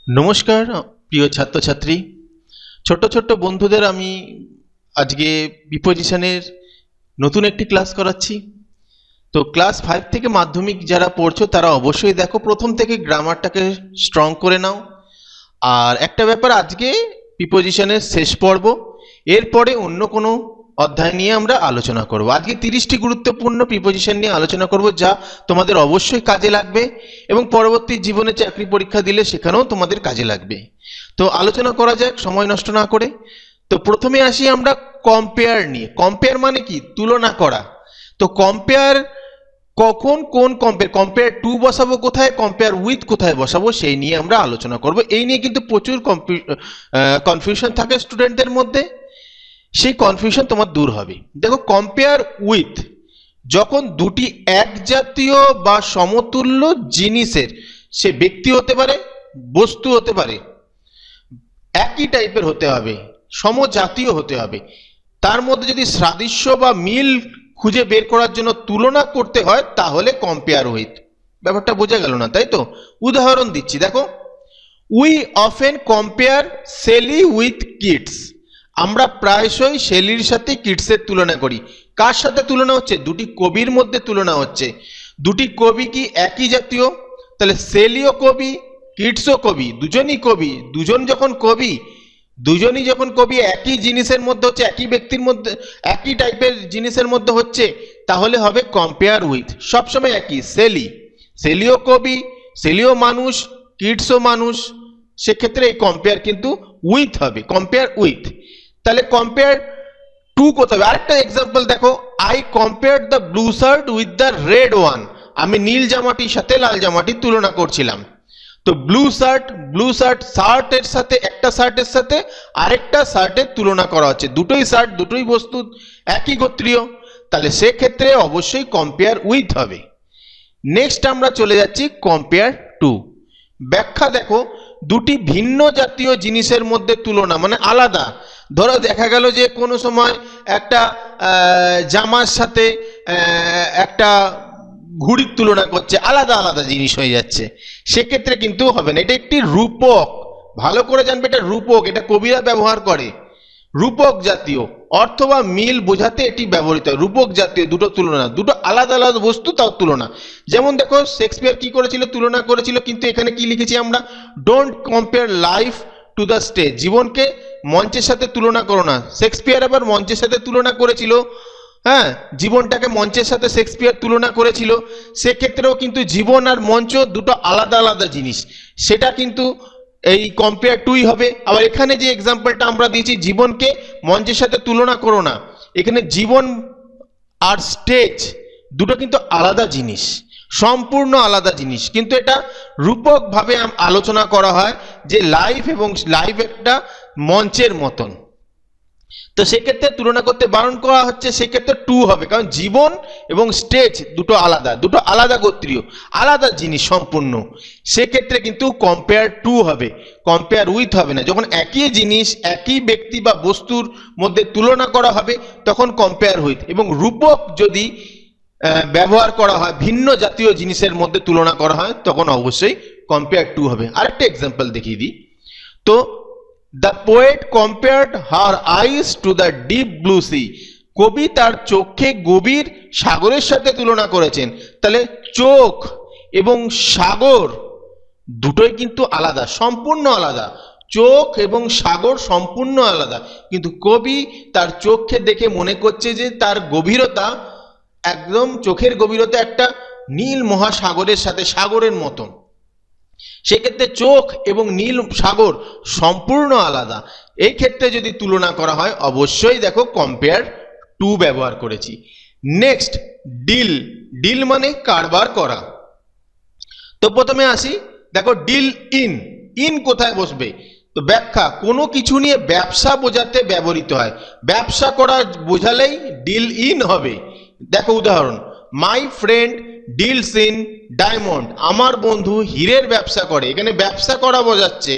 নমস্কার প্রিয় ছাত্রছাত্রী, ছোট্ট ছোট্ট বন্ধুদের আমি আজকে প্রিপোজিশনের নতুন একটি ক্লাস করাচ্ছি। তো ক্লাস 5 থেকে মাধ্যমিক যারা পড়ছো তারা অবশ্যই দেখো, প্রথম থেকে গ্রামারটাকে স্ট্রং করে নাও। আর একটা ব্যাপার, আজকে প্রিপোজিশনের শেষ পর্ব, এরপরে অন্য কোনো অধ্যায় নিয়ে আমরা আলোচনা করব। আজকে 30টি গুরুত্বপূর্ণ প্রিপোজিশন নিয়ে আলোচনা করব, যা তোমাদের অবশ্যই কাজে লাগবে এবং পরবর্তী জীবনে চাকরি পরীক্ষা দিলে সেখানেও তোমাদের কাজে লাগবে। তো আলোচনা করা যাক সময় নষ্ট না করে। তো প্রথমে আসি আমরা কম্পেয়ার নিয়ে। কম্পেয়ার মানে কি? তুলনা করা। তো কম্পেয়ার কখন কোন কম্পেয়ার টু বসাবো কোথায়, কম্পেয়ার উইথ কোথায় বসাবো, সেই নিয়ে আমরা আলোচনা করব। এই নিয়ে কিন্তু প্রচুর কনফিউশন থাকে স্টুডেন্টদের মধ্যে, সেই কনফিউশন তোমার দূর হবে। দেখো, কম্পেয়ার উইথ যখন দুটি এক জাতীয় বা সমতুল্য জিনিসের, সে ব্যক্তি হতে পারে, বস্তু হতে পারে, একই টাইপের হতে হবে, সমজাতীয় হতে হবে, তার মধ্যে যদি সাদৃশ্য বা মিল খুঁজে বের করার জন্য তুলনা করতে হয়, তাহলে কম্পেয়ার উইথ। ব্যাপারটা বোঝা গেল না, তাই তো? উদাহরণ দিচ্ছি, দেখো, we often compare Shelley with kids. আমরা প্রায়শই শেলির সাথে কিডসের তুলনা করি। কার সাথে তুলনা হচ্ছে? দুটি কবির মধ্যে তুলনা হচ্ছে। দুটি কবি কি একই জাতীয়? তাহলে সেলিও কবি, কিডসও কবি, দুজনই কবি। দুজন যখন কবি, দুজনই যখন কবি, একই জিনিসের মধ্যে হচ্ছে, একই ব্যক্তির মধ্যে, একই টাইপের জিনিসের মধ্যে হচ্ছে, তাহলে হবে কম্পেয়ার উইথ। সবসময় একই। সেলিও কবি, সেলিও মানুষ, কিডসও মানুষ, সেক্ষেত্রে এই কম্পেয়ার কিন্তু উইথ হবে, কম্পেয়ার উইথ। তাহলে কম্পেয়ার টু কোথায় হবে? আরেকটা এক্সাম্পল দেখো, I compare the blue shirt with the red one. আমি নীল জামাটির সাথে লাল জামাটির তুলনা করছিলাম। তো ব্লু শার্টের সাথে, একটা শার্টের সাথে আরেকটা শার্টের তুলনা করা হচ্ছে। দুটোই শার্ট, দুটোই বস্তু, একই গোত্রীয়, তাহলে সেক্ষেত্রে অবশ্যই কম্পেয়ার উইথ হবে। নেক্সট আমরা চলে যাচ্ছি কম্পেয়ার টু। ব্যাখ্যা দেখো, দুটি ভিন্ন জাতীয় জিনিসের মধ্যে তুলনা মানে আলাদা। ধরো দেখা গেল যে কোনো সময় একটা জামার সাথে একটা ঘুড়ির তুলনা করছে, আলাদা আলাদা জিনিস হয়ে যাচ্ছে, সেক্ষেত্রে কিন্তু হবে না। এটা একটি রূপক, ভালো করে জানবে, এটা রূপক, এটা কবিরা ব্যবহার করে। রূপক জাতীয় অর্থ বা মিল বোঝাতে এটি ব্যবহৃত হয়। রূপক জাতীয় দুটো তুলনা, দুটো আলাদা আলাদা বস্তু, তাও তুলনা। যেমন দেখো, শেক্সপিয়ার কি করেছিল? তুলনা করেছিল, কিন্তু এখানে কি লিখেছি আমরা? Don't compare life to the stage. জীবনকে মঞ্চের সাথে তুলনা করো না। শেক্সপিয়ার আবার মঞ্চের সাথে তুলনা করেছিল, হ্যাঁ, জীবনটাকে মঞ্চের সাথে শেক্সপিয়ার তুলনা করেছিল। সেক্ষেত্রেও কিন্তু জীবন আর মঞ্চ দুটো আলাদা আলাদা জিনিস, সেটা কিন্তু এই কম্পেয়ার টুই হবে। আবার এখানে যে এক্সাম্পলটা আমরা দিয়েছি, জীবনকে মঞ্চের সাথে তুলনা করো না, এখানে জীবন আর স্টেজ দুটো কিন্তু আলাদা জিনিস, সম্পূর্ণ আলাদা জিনিস, কিন্তু এটা রূপক ভাবে আলোচনা করা হয় যে লাইফ এবং লাইফ একটা মঞ্চের মতন। তো সেক্ষেত্রে তুলনা করতে বারণ করা হচ্ছে, সেক্ষেত্রে টু হবে, কারণ জীবন এবং স্টেজ দুটো আলাদা, দুটো আলাদা গোত্রীয়, আলাদা জিনিস সম্পূর্ণ। সেক্ষেত্রে কিন্তু কম্পেয়ার টু হবে, কম্পেয়ার উইথ হবে না। যখন একই জিনিস, একই ব্যক্তি বা বস্তুর মধ্যে তুলনা করা হবে, তখন কম্পেয়ার উইথ। এবং রূপক যদি ব্যবহার করা হয়, ভিন্ন জাতীয় জিনিসের মধ্যে তুলনা করা হয়, তখন অবশ্যই কম্পেয়ার টু হবে। আরেকটা এক্সাম্পল দেখিয়ে দিই। তো the poet compared her eyes to the deep blue sea. কবি তার চোখকে গভীর সাগরের সাথে তুলনা করেছেন। তাহলে চোখ এবং সাগর দুটোই কিন্তু আলাদা, সম্পূর্ণ আলাদা। চোখ এবং সাগর সম্পূর্ণ আলাদা, কিন্তু কবি তার চোখকে দেখে মনে করছে যে তার গভীরতা, একদম চোখের গভীরতা একটা নীল মহাসাগরের সাথে, সাগরের মতন। সেক্ষেত্রে চোখ এবং নীল সাগর সম্পূর্ণ আলাদা। এই ক্ষেত্রে যদি তুলনা করা হয়, অবশ্যই দেখো কম্পেয়ার টু ব্যবহার করেছি। Next, deal. ডিল মানে কারবার করা। তো প্রথমে আসি, দেখো, ডিল ইন। ইন কোথায় বসবে? তো ব্যাখ্যা, কোনো কিছু নিয়ে ব্যবসা বোঝাতে ব্যবহৃত হয়। ব্যবসা করা বোঝালেই ডিল ইন হবে। দেখো উদাহরণ, my friend deals in diamond. আমার বন্ধু হীরের ব্যবসা করে। এখানে ব্যবসা করা বোঝাচ্ছে,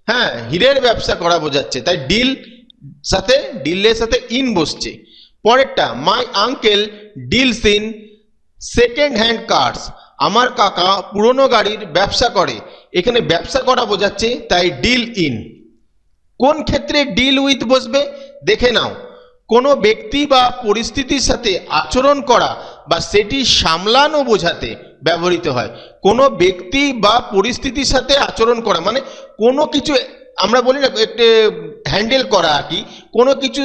হ্যাঁ, হীরের ব্যবসা করা বোঝাচ্ছে, তাই ডিলের সাথে ইন বসছে। পরেরটা, my uncle deals in second hand cars. আমার কাকা পুরনো গাড়ির ব্যবসা করে। এখানে ব্যবসা করা বোঝাচ্ছে, তাই ডিল ইন। কোন ক্ষেত্রে ডিল উইথ বসবে দেখে নাও। কোনো ব্যক্তি বা পরিস্থিতির সাথে আচরণ করা বা সেটি সামলানো বোঝাতে ব্যবহৃত হয়। কোনো ব্যক্তি বা পরিস্থিতির সাথে আচরণ করা মানে কোনো কিছু, আমরা বলি না একটু হ্যান্ডেল করা আর কি, কোনো কিছু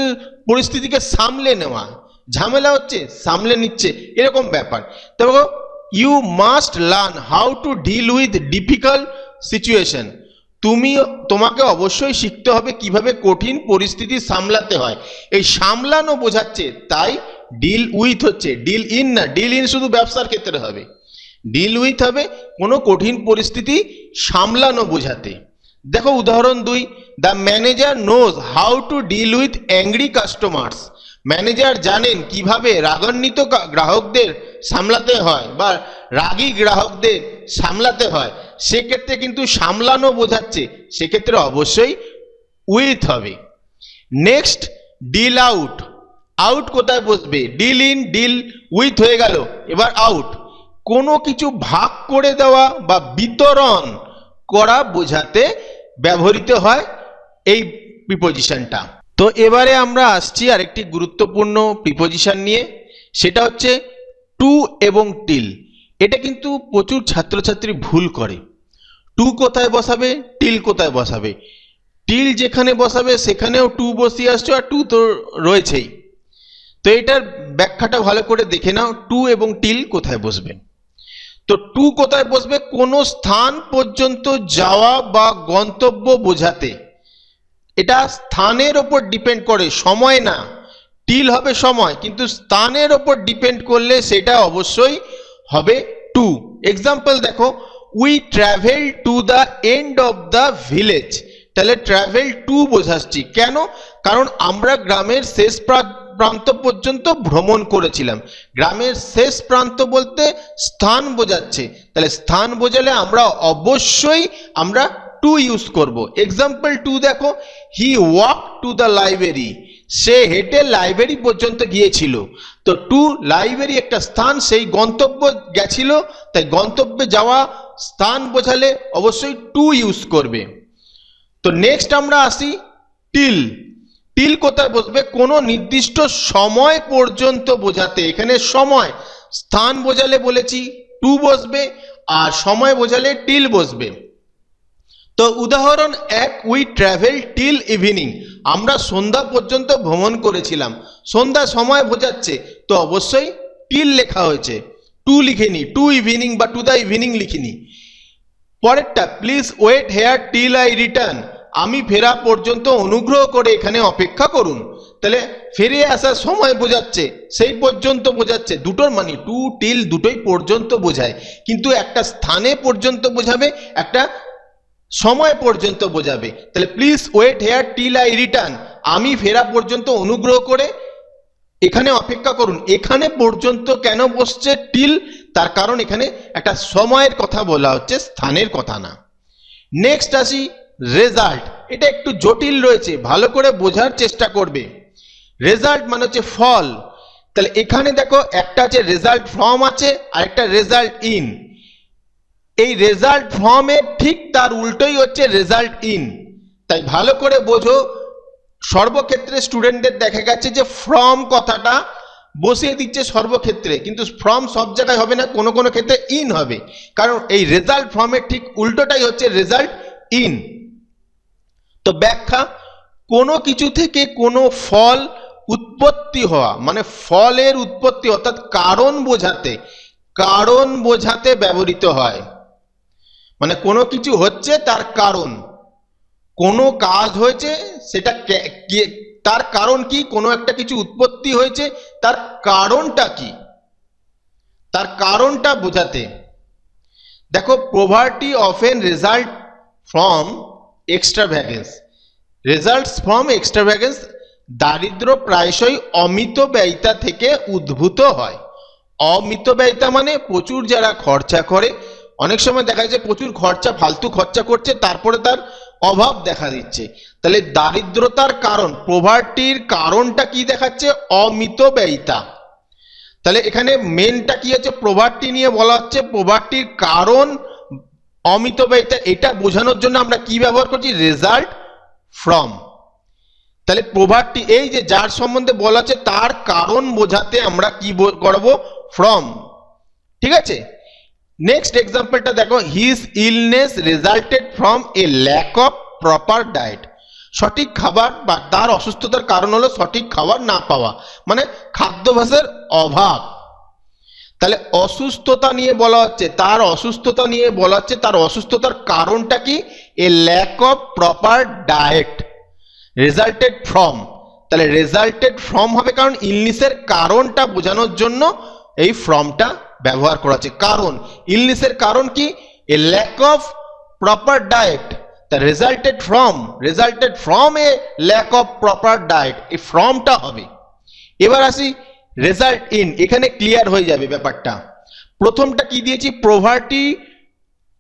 পরিস্থিতিকে সামলে নেওয়া, ঝামেলা হচ্ছে সামলে নিচ্ছে, এরকম ব্যাপার। তবে you must learn how to deal with difficult situation. তোমাকে অবশ্যই শিখতে হবে কিভাবে কঠিন পরিস্থিতি সামলাতে হয়। এই সামলানো বোঝাচ্ছে, তাই ডিল উইথ হচ্ছে, ডিল ইন না। ডিল ইন শুধু ব্যবসার ক্ষেত্রে হবে, ডিল উইথ হবে কোনো কঠিন পরিস্থিতি সামলানো বোঝাতে। দেখো উদাহরণ 2, the manager knows how to deal with angry customers. Manager জানেন কিভাবে রাগান্বিত গ্রাহকদের সামলাতে হয় বা রাগী গ্রাহকদের সামলাতে হয়। সেক্ষেত্রে কিন্তু সামলানো বোঝাচ্ছে, সেক্ষেত্রে অবশ্যই উইথ হবে। Next, deal out. আউট কোথায় বসবে? ডিল ইন, ডিল উইথ হয়ে গেল, এবার আউট। কোনো কিছু ভাগ করে দেওয়া বা বিতরণ করা বোঝাতে ব্যবহৃত হয় এই প্রিপোজিশনটা। তো এবারে আমরা আসছি আরেকটি গুরুত্বপূর্ণ প্রিপোজিশন নিয়ে, সেটা হচ্ছে টু এবং টিল। এটা কিন্তু প্রচুর ছাত্রছাত্রী ভুল করে। টু কোথায় বসাবে, টিল কোথায় বসাবে? টিল যেখানে বসাবে সেখানেও টু বসিয়ে আসছো, আর টু তো রয়েছেই। তো এটার ব্যাখ্যাটা ভালো করে দেখে নাও, টু এবং টিল কোথায় বসবে। তো টু কোথায় বসবে? কোনো স্থান পর্যন্ত যাওয়া বা গন্তব্য বোঝাতে। এটা স্থানের ওপর ডিপেন্ড করে, সময় না। টিল হবে সময়, কিন্তু স্থানের ওপর ডিপেন্ড করলে সেটা অবশ্যই হবে টু। এক্সাম্পল দেখো, we travel to the end of the village. তাহলে ট্রাভেল টু বোঝাচ্ছি কেন? কারণ আমরা গ্রামের শেষ প্রান্ত পর্যন্ত ভ্রমণ করেছিলাম। গ্রামের শেষ প্রান্ত বলতে স্থান বোঝাচ্ছে, তাহলে স্থান বোঝালে আমরা অবশ্যই আমরা টু ইউজ করব। এক্সাম্পল 2 দেখো, he walk to the library. সে হেঁটে লাইব্রেরি পর্যন্ত গিয়েছিল। তো টু, লাইব্রেরি একটা স্থান, সেই গন্তব্য গেছিল, তাই গন্তব্যে যাওয়া স্থান বোঝালে অবশ্যই টু ইউজ করবে। তো নেক্সট আমরা আসি টিল। টিল কোথায় বসবে? কোনো নির্দিষ্ট সময় পর্যন্ত বোঝাতে। এখানে সময়, স্থান বোঝালে বলেছি টু বসবে, আর সময় বোঝালে টিল বসবে। তো উদাহরণ 1, উই ট্রাভেল টিল ইভিনিং। আমরা সন্ধ্যা পর্যন্ত ভ্রমণ করেছিলাম। সন্ধ্যা সময় বোঝাচ্ছে, তো অবশ্যই টিল লেখা হয়েছে, টু লিখিনি, টু ইভিনিং বা টু দ্য ইভিনিং লিখিনি। পরেরটা, please wait here till I return. আমি ফেরা পর্যন্ত অনুগ্রহ করে এখানে অপেক্ষা করুন। তাহলে ফিরে আসার সময় বোঝাচ্ছে, সেই পর্যন্ত বোঝাচ্ছে। দুটোর মানে টু টিল দুটোই পর্যন্ত বোঝায়, কিন্তু একটা স্থানে পর্যন্ত বোঝাবে, একটা সময় পর্যন্ত বোঝাবে। তাহলে please wait here till I return, আমি ফেরা পর্যন্ত অনুগ্রহ করে এখানে অপেক্ষা করুন। এখানে পর্যন্ত কেন বসছে টিল? তার কারণ এখানে একটা সময়ের কথা বলা হচ্ছে, স্থানের কথা না। নেক্সট আসি রেজাল্ট। এটা একটু জটিল রয়েছে, ভালো করে বোঝার চেষ্টা করবে। রেজাল্ট মানে হচ্ছে ফল। তাহলে এখানে দেখো, একটা আছে রেজাল্ট ফ্রম আছে, আর একটা রেজাল্ট ইন। এই রেজাল্ট ফর্মের ঠিক তার উল্টোই হচ্ছে রেজাল্ট ইন। তাই ভালো করে বোঝো, সর্বক্ষেত্রে স্টুডেন্টদের দেখা গেছে যে ফ্রম কথাটা বসিয়ে দিচ্ছে সর্বক্ষেত্রে, কিন্তু ফ্রম সব জায়গায় হবে না, কোনো কোনো ক্ষেত্রে ইন হবে। কারণ এই রেজাল্ট ফর্মের ঠিক উল্টোটাই হচ্ছে রেজাল্ট ইন। তো ব্যাখ্যা, কোনো কিছু থেকে কোনো ফল উৎপত্তি হওয়া, মানে ফলের উৎপত্তি, অর্থাৎ কারণ বোঝাতে ব্যবহৃত হয়। মানে কোনো কিছু হচ্ছে তার কারণ, কোনো কাজ হয়েছে সেটা তার কারণ কি, কোনো একটা কিছু উৎপত্তি হয়েছে তার কারণটা কি, তার কারণটা বোঝাতে। দেখো, poverty often result from extravagance. Results from extravagance, দারিদ্র প্রায়শই অমিতব্যয়িতা থেকে উদ্ভূত হয়। অমিতব্যয়িতা মানে প্রচুর যারা খরচা করে, অনেক সময় দেখা যাচ্ছে প্রচুর খরচা, ফালতু খরচা করছে, তারপরে তার অভাব দেখা দিচ্ছে। তাহলে দারিদ্রতার কারণ, পভার্টির কারণটা কি দেখাচ্ছে? অমিতব্যয়িতা। তাহলে এখানে মেনটা কি হচ্ছে? পভার্টি নিয়ে বলা হচ্ছে, পভার্টির কারণ অমিতব্যয়িতা, এটা বোঝানোর জন্য আমরা কি ব্যবহার করছি? Result from. তাহলে প্রভাবটি এই যে যার সম্বন্ধে বলা আছে তার কারণ বোঝাতে আমরা কি করব? ফ্রম। ঠিক আছে, নেক্সট এক্সাম্পলটা দেখো, his illness resulted from a lack of proper diet. সঠিক খাবার বা তার অসুস্থতার কারণ হলো সঠিক খাবার না পাওয়া, মানে খাদ্যাভ্যাসের অভাব। তাহলে অসুস্থতা নিয়ে বলা হচ্ছে, তার অসুস্থতা নিয়ে বলা হচ্ছে, তার অসুস্থতার কারণটা কি? A lack of proper diet resulted from. তাহলে রেজাল্টেড ফ্রম হবে, কারণ ইলনেসের কারণটা বোঝানোর জন্য এই ফ্রমটা ব্যবহার করা হচ্ছে। কারণ, ইলনেসের কারণ কি? A lack of proper diet, তা resulted from a lack of proper diet, এই ফ্রমটা হবে। এবার আসি রেজাল্ট ইন, এখানে ক্লিয়ার হয়ে যাবে ব্যাপারটা। প্রথমটা কি দিয়েছি? Poverty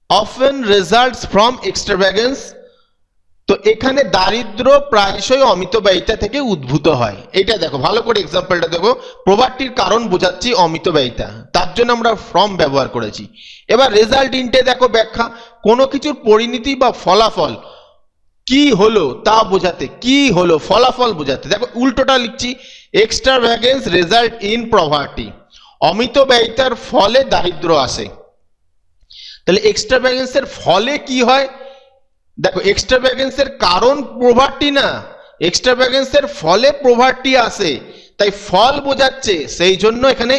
often results from extravagance. তো এখানে দারিদ্র প্রায়শই অমিতব্যয়িতা থেকে উদ্ভূত হয়। এটা দেখো, ভালো করে এক্সাম্পলটা দেখো, প্রভার্টির কারণ বোঝাচ্ছি অমিতব্যয়িতা, তার জন্য আমরা ফ্রম ব্যবহার করেছি। এবার রেজাল্ট ইনটে দেখো ব্যাখ্যা, কোনো কিছুর পরিণতি বা ফলাফল কি হলো তা বোঝাতে, কি হলো ফলাফল বোঝাতে। দেখো উল্টোটা লিখছি, এক্সট্রাভ্যাগেন্স রেজাল্ট ইন পভার্টি, অমিতব্যয়িতার ফলে দারিদ্র আসে। তাহলে এক্সট্রাভ্যাগেন্সের ফলে কি হয়? দেখো এক্সট্রাভ্যাগেন্সের কারণ পভার্টি না, এক্সট্রাভ্যাগেন্সের ফলে পভার্টি আসে, তাই ফল বোঝাচ্ছে, সেই জন্য এখানে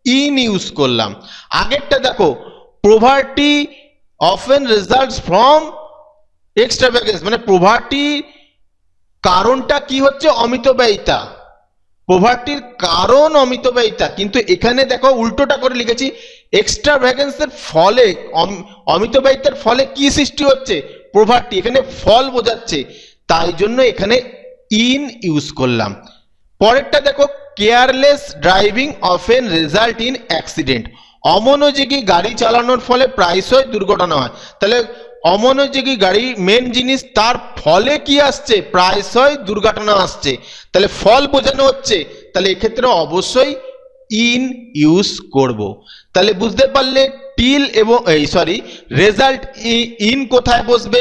ইন ইউজ করলাম। আগেরটা দেখো, পভার্টি অফেন রেজাল্টস ফ্রম এক্সট্রাভ্যাগেন্স, মানে পভার্টি কারণটা কি হচ্ছে? অমিতব্যয়িতা, পভার্টির কারণ অমিতব্যয়িতা। কিন্তু এখানে দেখো উল্টোটা করে লিখেছি, এক্সট্রাভ্যাগেন্সের ফলে, অমিতব্যয়িতার ফলে কি সৃষ্টি হচ্ছে? পভার্টি, এখানে ফল বোঝাচ্ছে, তাই জন্য এখানে ইন ইউজ করলাম। পরেরটা দেখো, careless driving often result in accident, অমনোযোগী গাড়ি চালানোর ফলে প্রায়শই দুর্ঘটনা হয়। তাহলে অমনোযোগী গাড়ি মেন জিনিস, তার ফলে কি আসছে? প্রায়শই দুর্ঘটনা আসছে, তাহলে ফল বোঝানো হচ্ছে, তাহলে এক্ষেত্রে অবশ্যই ইন ইউজ করব। তাহলে বুঝতে পারলে টিল এবং রেজাল্ট ইন কোথায় বসবে,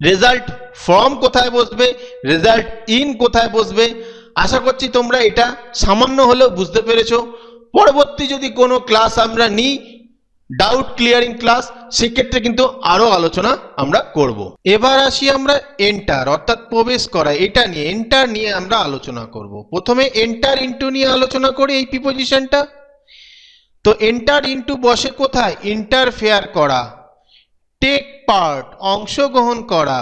রেজাল্ট ফ্রম কোথায় বসবে, রেজাল্ট ইন কোথায় বসবে। আশা করছি তোমরা এটা সামান্য হলেও বুঝতে পেরেছো। পরবর্তী যদি কোনো ক্লাস আমরা নিই, ডাউট ক্লিয়ারিং ক্লাস, সেক্ষেত্রে কিন্তু আরো আলোচনা আমরা করব। এবার আসি আমরা এন্টার অর্থাৎ প্রবেশ করা, এটা নিয়ে, এন্টার নিয়ে আমরা আলোচনা করব। প্রথমে এন্টার ইনটু নিয়ে আলোচনা করি, এই প্রিপোজিশনটা। তো এন্টার ইনটু বসে কোথায়? ইন্টারফেয়ার করা, টেক পার্ট অংশগ্রহণ করা,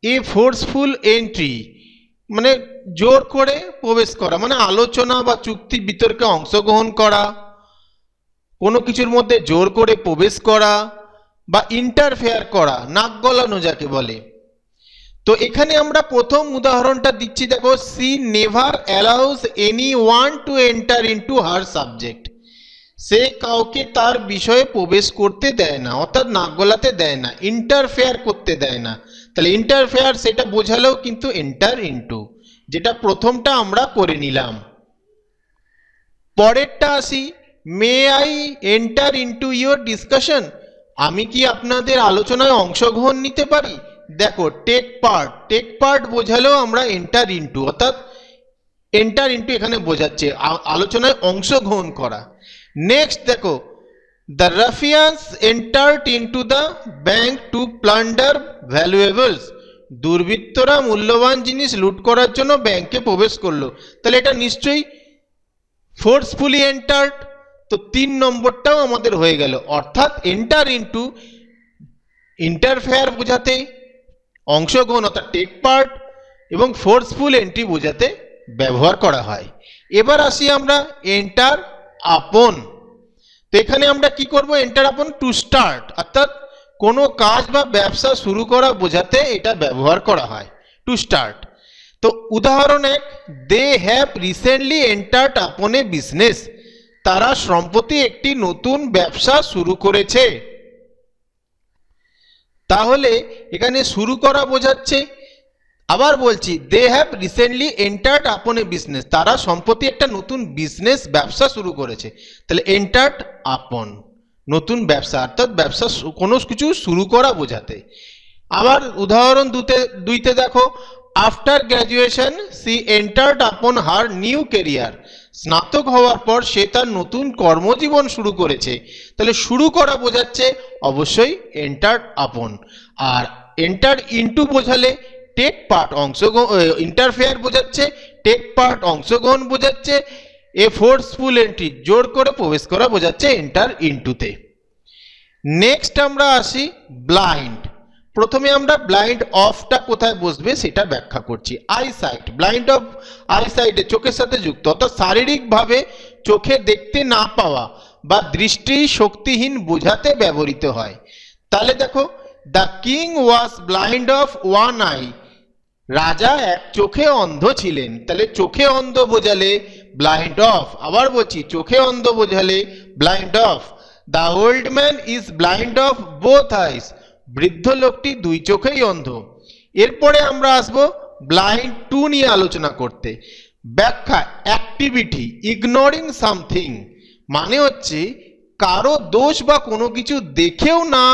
এ ফোর্সফুল এন্ট্রি মানে জোর করে প্রবেশ করা, মানে আলোচনা বা চুক্তি বিতর্কে অংশগ্রহণ করা, কোনো কিছুর মধ্যে জোর করে প্রবেশ করা বা ইন্টারফেয়ার করা, নাক গলানো যাকে বলে। তো এখানে আমরা প্রথম উদাহরণটা দিচ্ছি, দেখো, she never allows any one to enter into her subject, সে কাউকে তার বিষয়ে প্রবেশ করতে দেয় না, অর্থাৎ নাক গলাতে দেয় না, ইন্টারফেয়ার করতে দেয় না। তাহলে ইন্টারফেয়ার সেটা বোঝালেও কিন্তু এন্টার ইনটু, যেটা প্রথমটা আমরা করে নিলাম। পরেরটা আসি, may I enter into your discussion, আমি কি আপনাদের আলোচনায় অংশগ্রহণ নিতে পারি। দেখো টেক পার্ট বোঝালেও আমরা এন্টার ইনটু, অর্থাৎ এন্টার ইনটু এখানে বোঝাচ্ছে আলোচনায় অংশগ্রহণ করা। নেক্সট দেখো, the ruffians entered into the bank to plunder valuables, দুর্বৃত্তরা মূল্যবান জিনিস লুট করার জন্য ব্যাংকে প্রবেশ করলো। তাহলে এটা নিশ্চয়ই ফোর্সফুলি এন্টার্ড, তো 3 নম্বরটাও আমাদের হয়ে গেল। অর্থাৎ এন্টার ইনটু ইন্টারফেয়ার বোঝাতে, অংশগ্রহণ অর্থাৎ টেক পার্ট, এবং ফোর্সফুল এন্ট্রি বোঝাতে ব্যবহার করা হয়। এবার আসি আমরা এন্টার আপন। তো এখানে আমরা কি করব? এন্টার আপন টু স্টার্ট, অর্থাৎ কোনো কাজ বা ব্যবসা শুরু করা বোঝাতে এটা ব্যবহার করা হয়, টু স্টার্ট। তো উদাহরণ 1, দে হ্যাভ রিসেন্টলি এন্টার্ড আপন এ বিজনেস, তারা সম্প্রতি একটি নতুন ব্যবসা শুরু করেছে। তাহলে এখানে শুরু করা বোঝাচ্ছে। আবার বলছি, দে হ্যাভ রিসেন্টলি এন্টার্ড আপন এ বিজনেস, তারা সম্প্রতি একটা নতুন বিজনেস ব্যবসা শুরু করেছে। তাহলে এন্টার্ড আপন। নতুন ব্যবসা অর্থাৎ ব্যবসা কোনো কিছু শুরু করা বোঝাতে। আবার উদাহরণ দুইতে দেখো, আফটার গ্র্যাজুয়েশন সি এন্টার্ড আপন হার নিউ কেরিয়ার, স্নাতক হওয়ার পর সে তার নতুন কর্মজীবন শুরু করেছে। তাহলে শুরু করা বোঝাচ্ছে অবশ্যই এন্টার্ড আপন। আর এন্টার ইনটু বোঝালে টেক পার্ট অংশগ্রহণ, ইন্টারফেয়ার বোঝাচ্ছে টেক পার্ট অংশগ্রহণ বোঝাচ্ছে, এ ফোর্সফুল এন্ট্রি জোর করে প্রবেশ করা বোঝাচ্ছে এন্টার ইনটুতে। নেক্সট আমরা আসি ব্লাইন্ড। প্রথমে আমরা ব্লাইন্ড অফটা কোথায় বসবে সেটা ব্যাখ্যা করছি। আইসাইট, ব্লাইন্ড অফ আইসাইটে চোখের সাথে যুক্ত, অর্থাৎ শারীরিকভাবে চোখে দেখতে না পাওয়া বা দৃষ্টি শক্তিহীন বোঝাতে ব্যবহৃত হয়। তাহলে দেখো, the king was blind of one I, রাজা এক চোখে অন্ধ ছিলেন। তাহলে চোখে অন্ধ বোঝালে ব্লাইন্ড অফ। আবার বলছি, চোখে অন্ধ বোঝালে blind of. The old man is blind of both eyes, বৃদ্ধ লোকটি দুই চোখেই অন্ধ। এরপরে আমরা আসবো ব্লাইন্ড টু নিয়ে আলোচনা করতে। ব্যাখ্যা, অ্যাক্টিভিটি ইগনোরিং সামথিং, মানে হচ্ছে কারো দোষ বা কোনো কিছু দেখেও না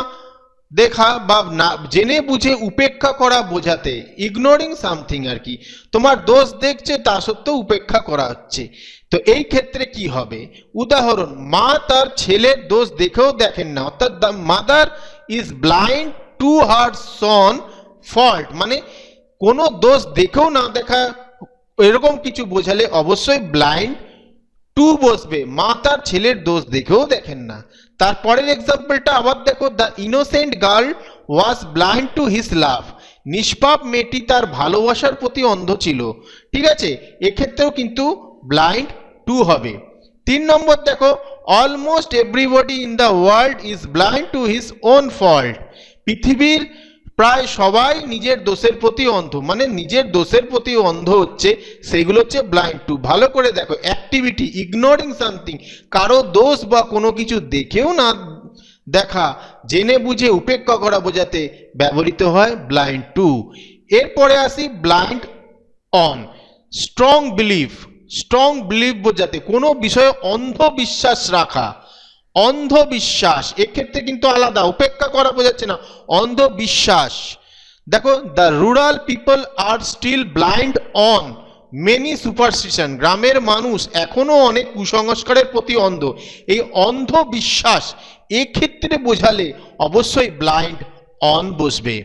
দেখা বা না জেনে বুঝে উপেক্ষা করা বোঝাতে, ইগনোরিং সামথিং আর কি। তোমার দোষ দেখছে তা সত্ত্বেও উপেক্ষা করা হচ্ছে। তো এই ক্ষেত্রে কি হবে? উদাহরণ, মা তার ছেলের দোষ দেখেও দেখেন না, অর্থাৎ the mother is blind to her Son fault, মানে কোনো দোষ দেখেও না দেখা এরকম কিছু বোঝালে অবশ্যই ব্লাইন্ড টু বসবে, মা তার ছেলের দোষ দেখেও দেখেন না। তারপরের এক্সাম্পলটা আবার দেখো, the innocent girl was blind to his love, নিষ্পাপ মেয়েটি তার ভালোবাসার প্রতি অন্ধ ছিল। ঠিক আছে, এক্ষেত্রেও কিন্তু ব্লাইন্ড টু হবে। 3 নম্বর দেখো, almost everybody in the world is blind to his own fault, পৃথিবীর প্রায় সবাই নিজের দোষের প্রতি অন্ধ, মানে নিজের দোষের প্রতি অন্ধ হচ্ছে, সেগুলো হচ্ছে ব্লাইন্ড টু। ভালো করে দেখো, অ্যাক্টিভিটি ইগনোরিং সামথিং, কারো দোষ বা কোনো কিছু দেখেও না দেখা জেনে বুঝে উপেক্ষা করা বোঝাতে ব্যবহৃত হয় ব্লাইন্ড টু। এরপরে আসি blind on. Strong belief, strong belief বোঝাতে কোনো বিষয়ে অন্ধ বিশ্বাস রাখা, অন্ধবিশ্বাস এক্ষেত্রে কিন্তু আলাদা, উপেক্ষা করা বোঝাচ্ছে না, অন্ধবিশ্বাস। দেখো, the rural people are still blind on many superstition, গ্রামের মানুষ এখনো অনেক কুসংস্কারের প্রতি অন্ধ। এই অন্ধবিশ্বাস এক্ষেত্রে বোঝালে অবশ্যই ব্লাইন্ড অন বসবে।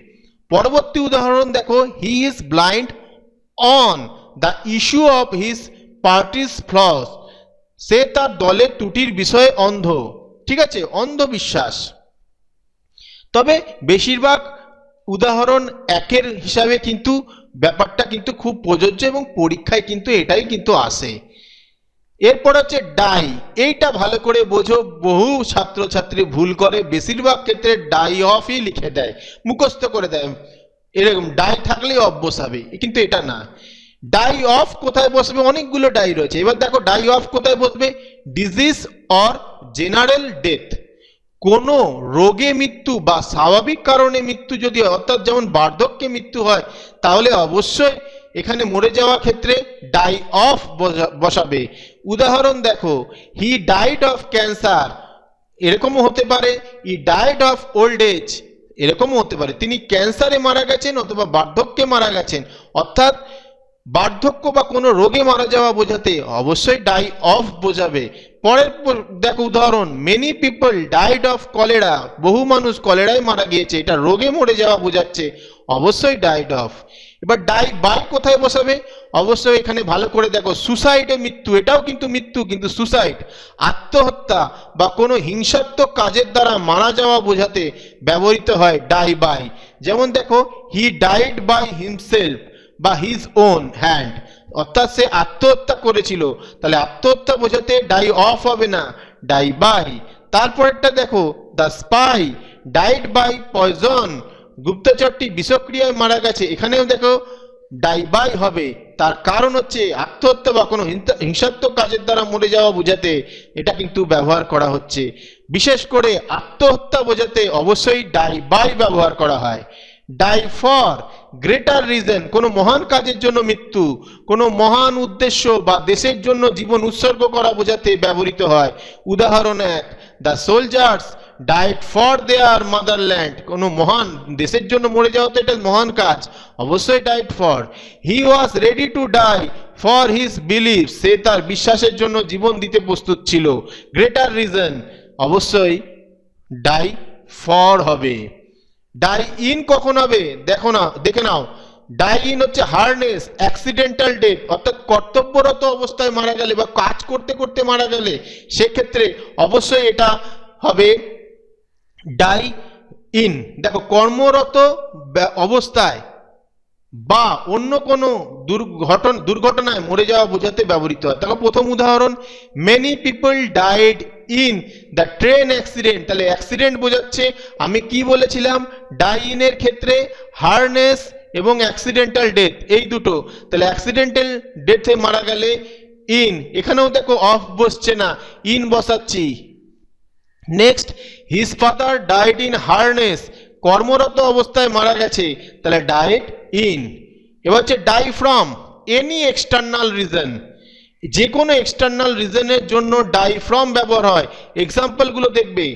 পরবর্তী উদাহরণ দেখো, he is blind on the issue of his party's flaws, সে তার দলের ত্রুটির বিষয়ে অন্ধ। ঠিক আছে, অন্ধবিশ্বাস। তবে বেশিরভাগ উদাহরণ একের হিসাবে কিন্তু ব্যাপারটা কিন্তু খুব প্রযোজ্য এবং পরীক্ষায় কিন্তু এটাই কিন্তু আসে। এরপর হচ্ছে ডাই, এইটা ভালো করে বোঝো, বহু ছাত্রছাত্রী ভুল করে, বেশিরভাগ ক্ষেত্রে ডাই অফই লিখে দেয়, মুখস্থ করে দেয়, এরকম ডাই থাকলেই অফ বসাবে, কিন্তু এটা না। ডাই অফ কোথায় বসবে? অনেকগুলো ডাই রয়েছে। এবার দেখো, ডাই অফ কোথায় বসবে? ডিজিজ অর জেনারেল ডেথ, কোনো রোগে মৃত্যু বা স্বাভাবিক কারণে মৃত্যু যদি, অর্থাৎ যেমন বার্ধক্যে মৃত্যু হয়, তাহলে অবশ্যই এখানে মরে যাওয়ার ক্ষেত্রে ডাই অফ বসাবে। উদাহরণ দেখো, হি ডাইড অফ ক্যান্সার, এরকমও হতে পারে, he died of old age, এরকমও হতে পারে তিনি ক্যান্সারে মারা গেছেন অথবা বার্ধক্যে মারা গেছেন, অর্থাৎ বার্ধক্য বা কোনো রোগে মারা যাওয়া বোঝাতে অবশ্যই ডাই অফ বোঝাবে। পরের দেখো উদাহরণ, many people died of cholera, বহু মানুষ কলেরায় মারা গিয়েছে, এটা রোগে মরে যাওয়া বোঝাচ্ছে, অবশ্যই ডাইড অফ। এবার ডাই বাই কোথায় বসাবে? অবশ্যই এখানে ভালো করে দেখো, সুসাইডে মৃত্যু, এটাও কিন্তু মৃত্যু, কিন্তু সুসাইড আত্মহত্যা বা কোনো হিংসাত্মক কাজের দ্বারা মারা যাওয়া বোঝাতে ব্যবহৃত হয় ডাই বাই। যেমন দেখো, হি ডাইড বাই হিমসেলফ বা হিজ ওন হ্যান্ড, অর্থাৎ সে আত্মহত্যা করেছিল, তাহলে আত্মহত্যা বোঝাতে ডাই অফ হবে না, ডাই বাই। তারপরেরটা দেখো, the spy died by poison, গুপ্তচরটি বিষক্রিয়ায় মারা গেছে, এখানেও দেখো ডাই বাই হবে, তার কারণ হচ্ছে আত্মহত্যা বা কোনো হিংসাত্মক কাজের দ্বারা মরে যাওয়া বোঝাতে এটা কিন্তু ব্যবহার করা হচ্ছে। বিশেষ করে আত্মহত্যা বোঝাতে অবশ্যই ডাই বাই ব্যবহার করা হয়। ডাই ফর গ্রেটার রিজন, কোনো মহান কাজের জন্য মৃত্যু, কোনো মহান উদ্দেশ্য বা দেশের জন্য জীবন উৎসর্গ করা বোঝাতে ব্যবহৃত হয়। উদাহরণ 1, the soldiers died for their motherland, কোনো মহান দেশের জন্য মরে যাওয়া তো এটা মহান কাজ, অবশ্যই died for. He was ready to die for his believe, সে তার বিশ্বাসের জন্য জীবন দিতে প্রস্তুত ছিল। গ্রেটার রিজন, অবশ্যই ডাই ফর হবে। ডাই ইন কখন হবে দেখে নাও। ডাই ইন হচ্ছে হার্নেস, অ্যাক্সিডেন্টাল ডেথ, অর্থাৎ কর্তব্যরত অবস্থায় মারা গেলে বা কাজ করতে করতে মারা গেলে সেক্ষেত্রে অবশ্যই এটা হবে ডাই ইন। দেখো কর্মরত অবস্থায় বা অন্য কোনো দুর্ঘটনায় মরে যাওয়া বোঝাতে ব্যবহৃত হয়। দেখো প্রথম উদাহরণ, many people died in the train accident, তাহলে অ্যাক্সিডেন্ট বোঝাচ্ছে। আমি কি বলেছিলাম, ডাই ইনের ক্ষেত্রে হার্নেস এবং অ্যাক্সিডেন্টাল ডেথ এই দুটো, তাহলে অ্যাক্সিডেন্টাল ডেথে মারা গেলে ইন, এখানেও দেখো অফ বসছে না, ইন বসাচ্ছি। Next, his father died in harness, কর্মরত অবস্থায় মারা গেছে, তাহলে ডাইড ইন। এবার হচ্ছে die from any external reason, যে কোনো এক্সটার্নাল রিজনের জন্য ডাই ফ্রম ব্যবহার হয়। এক্সাম্পলগুলো দেখবে,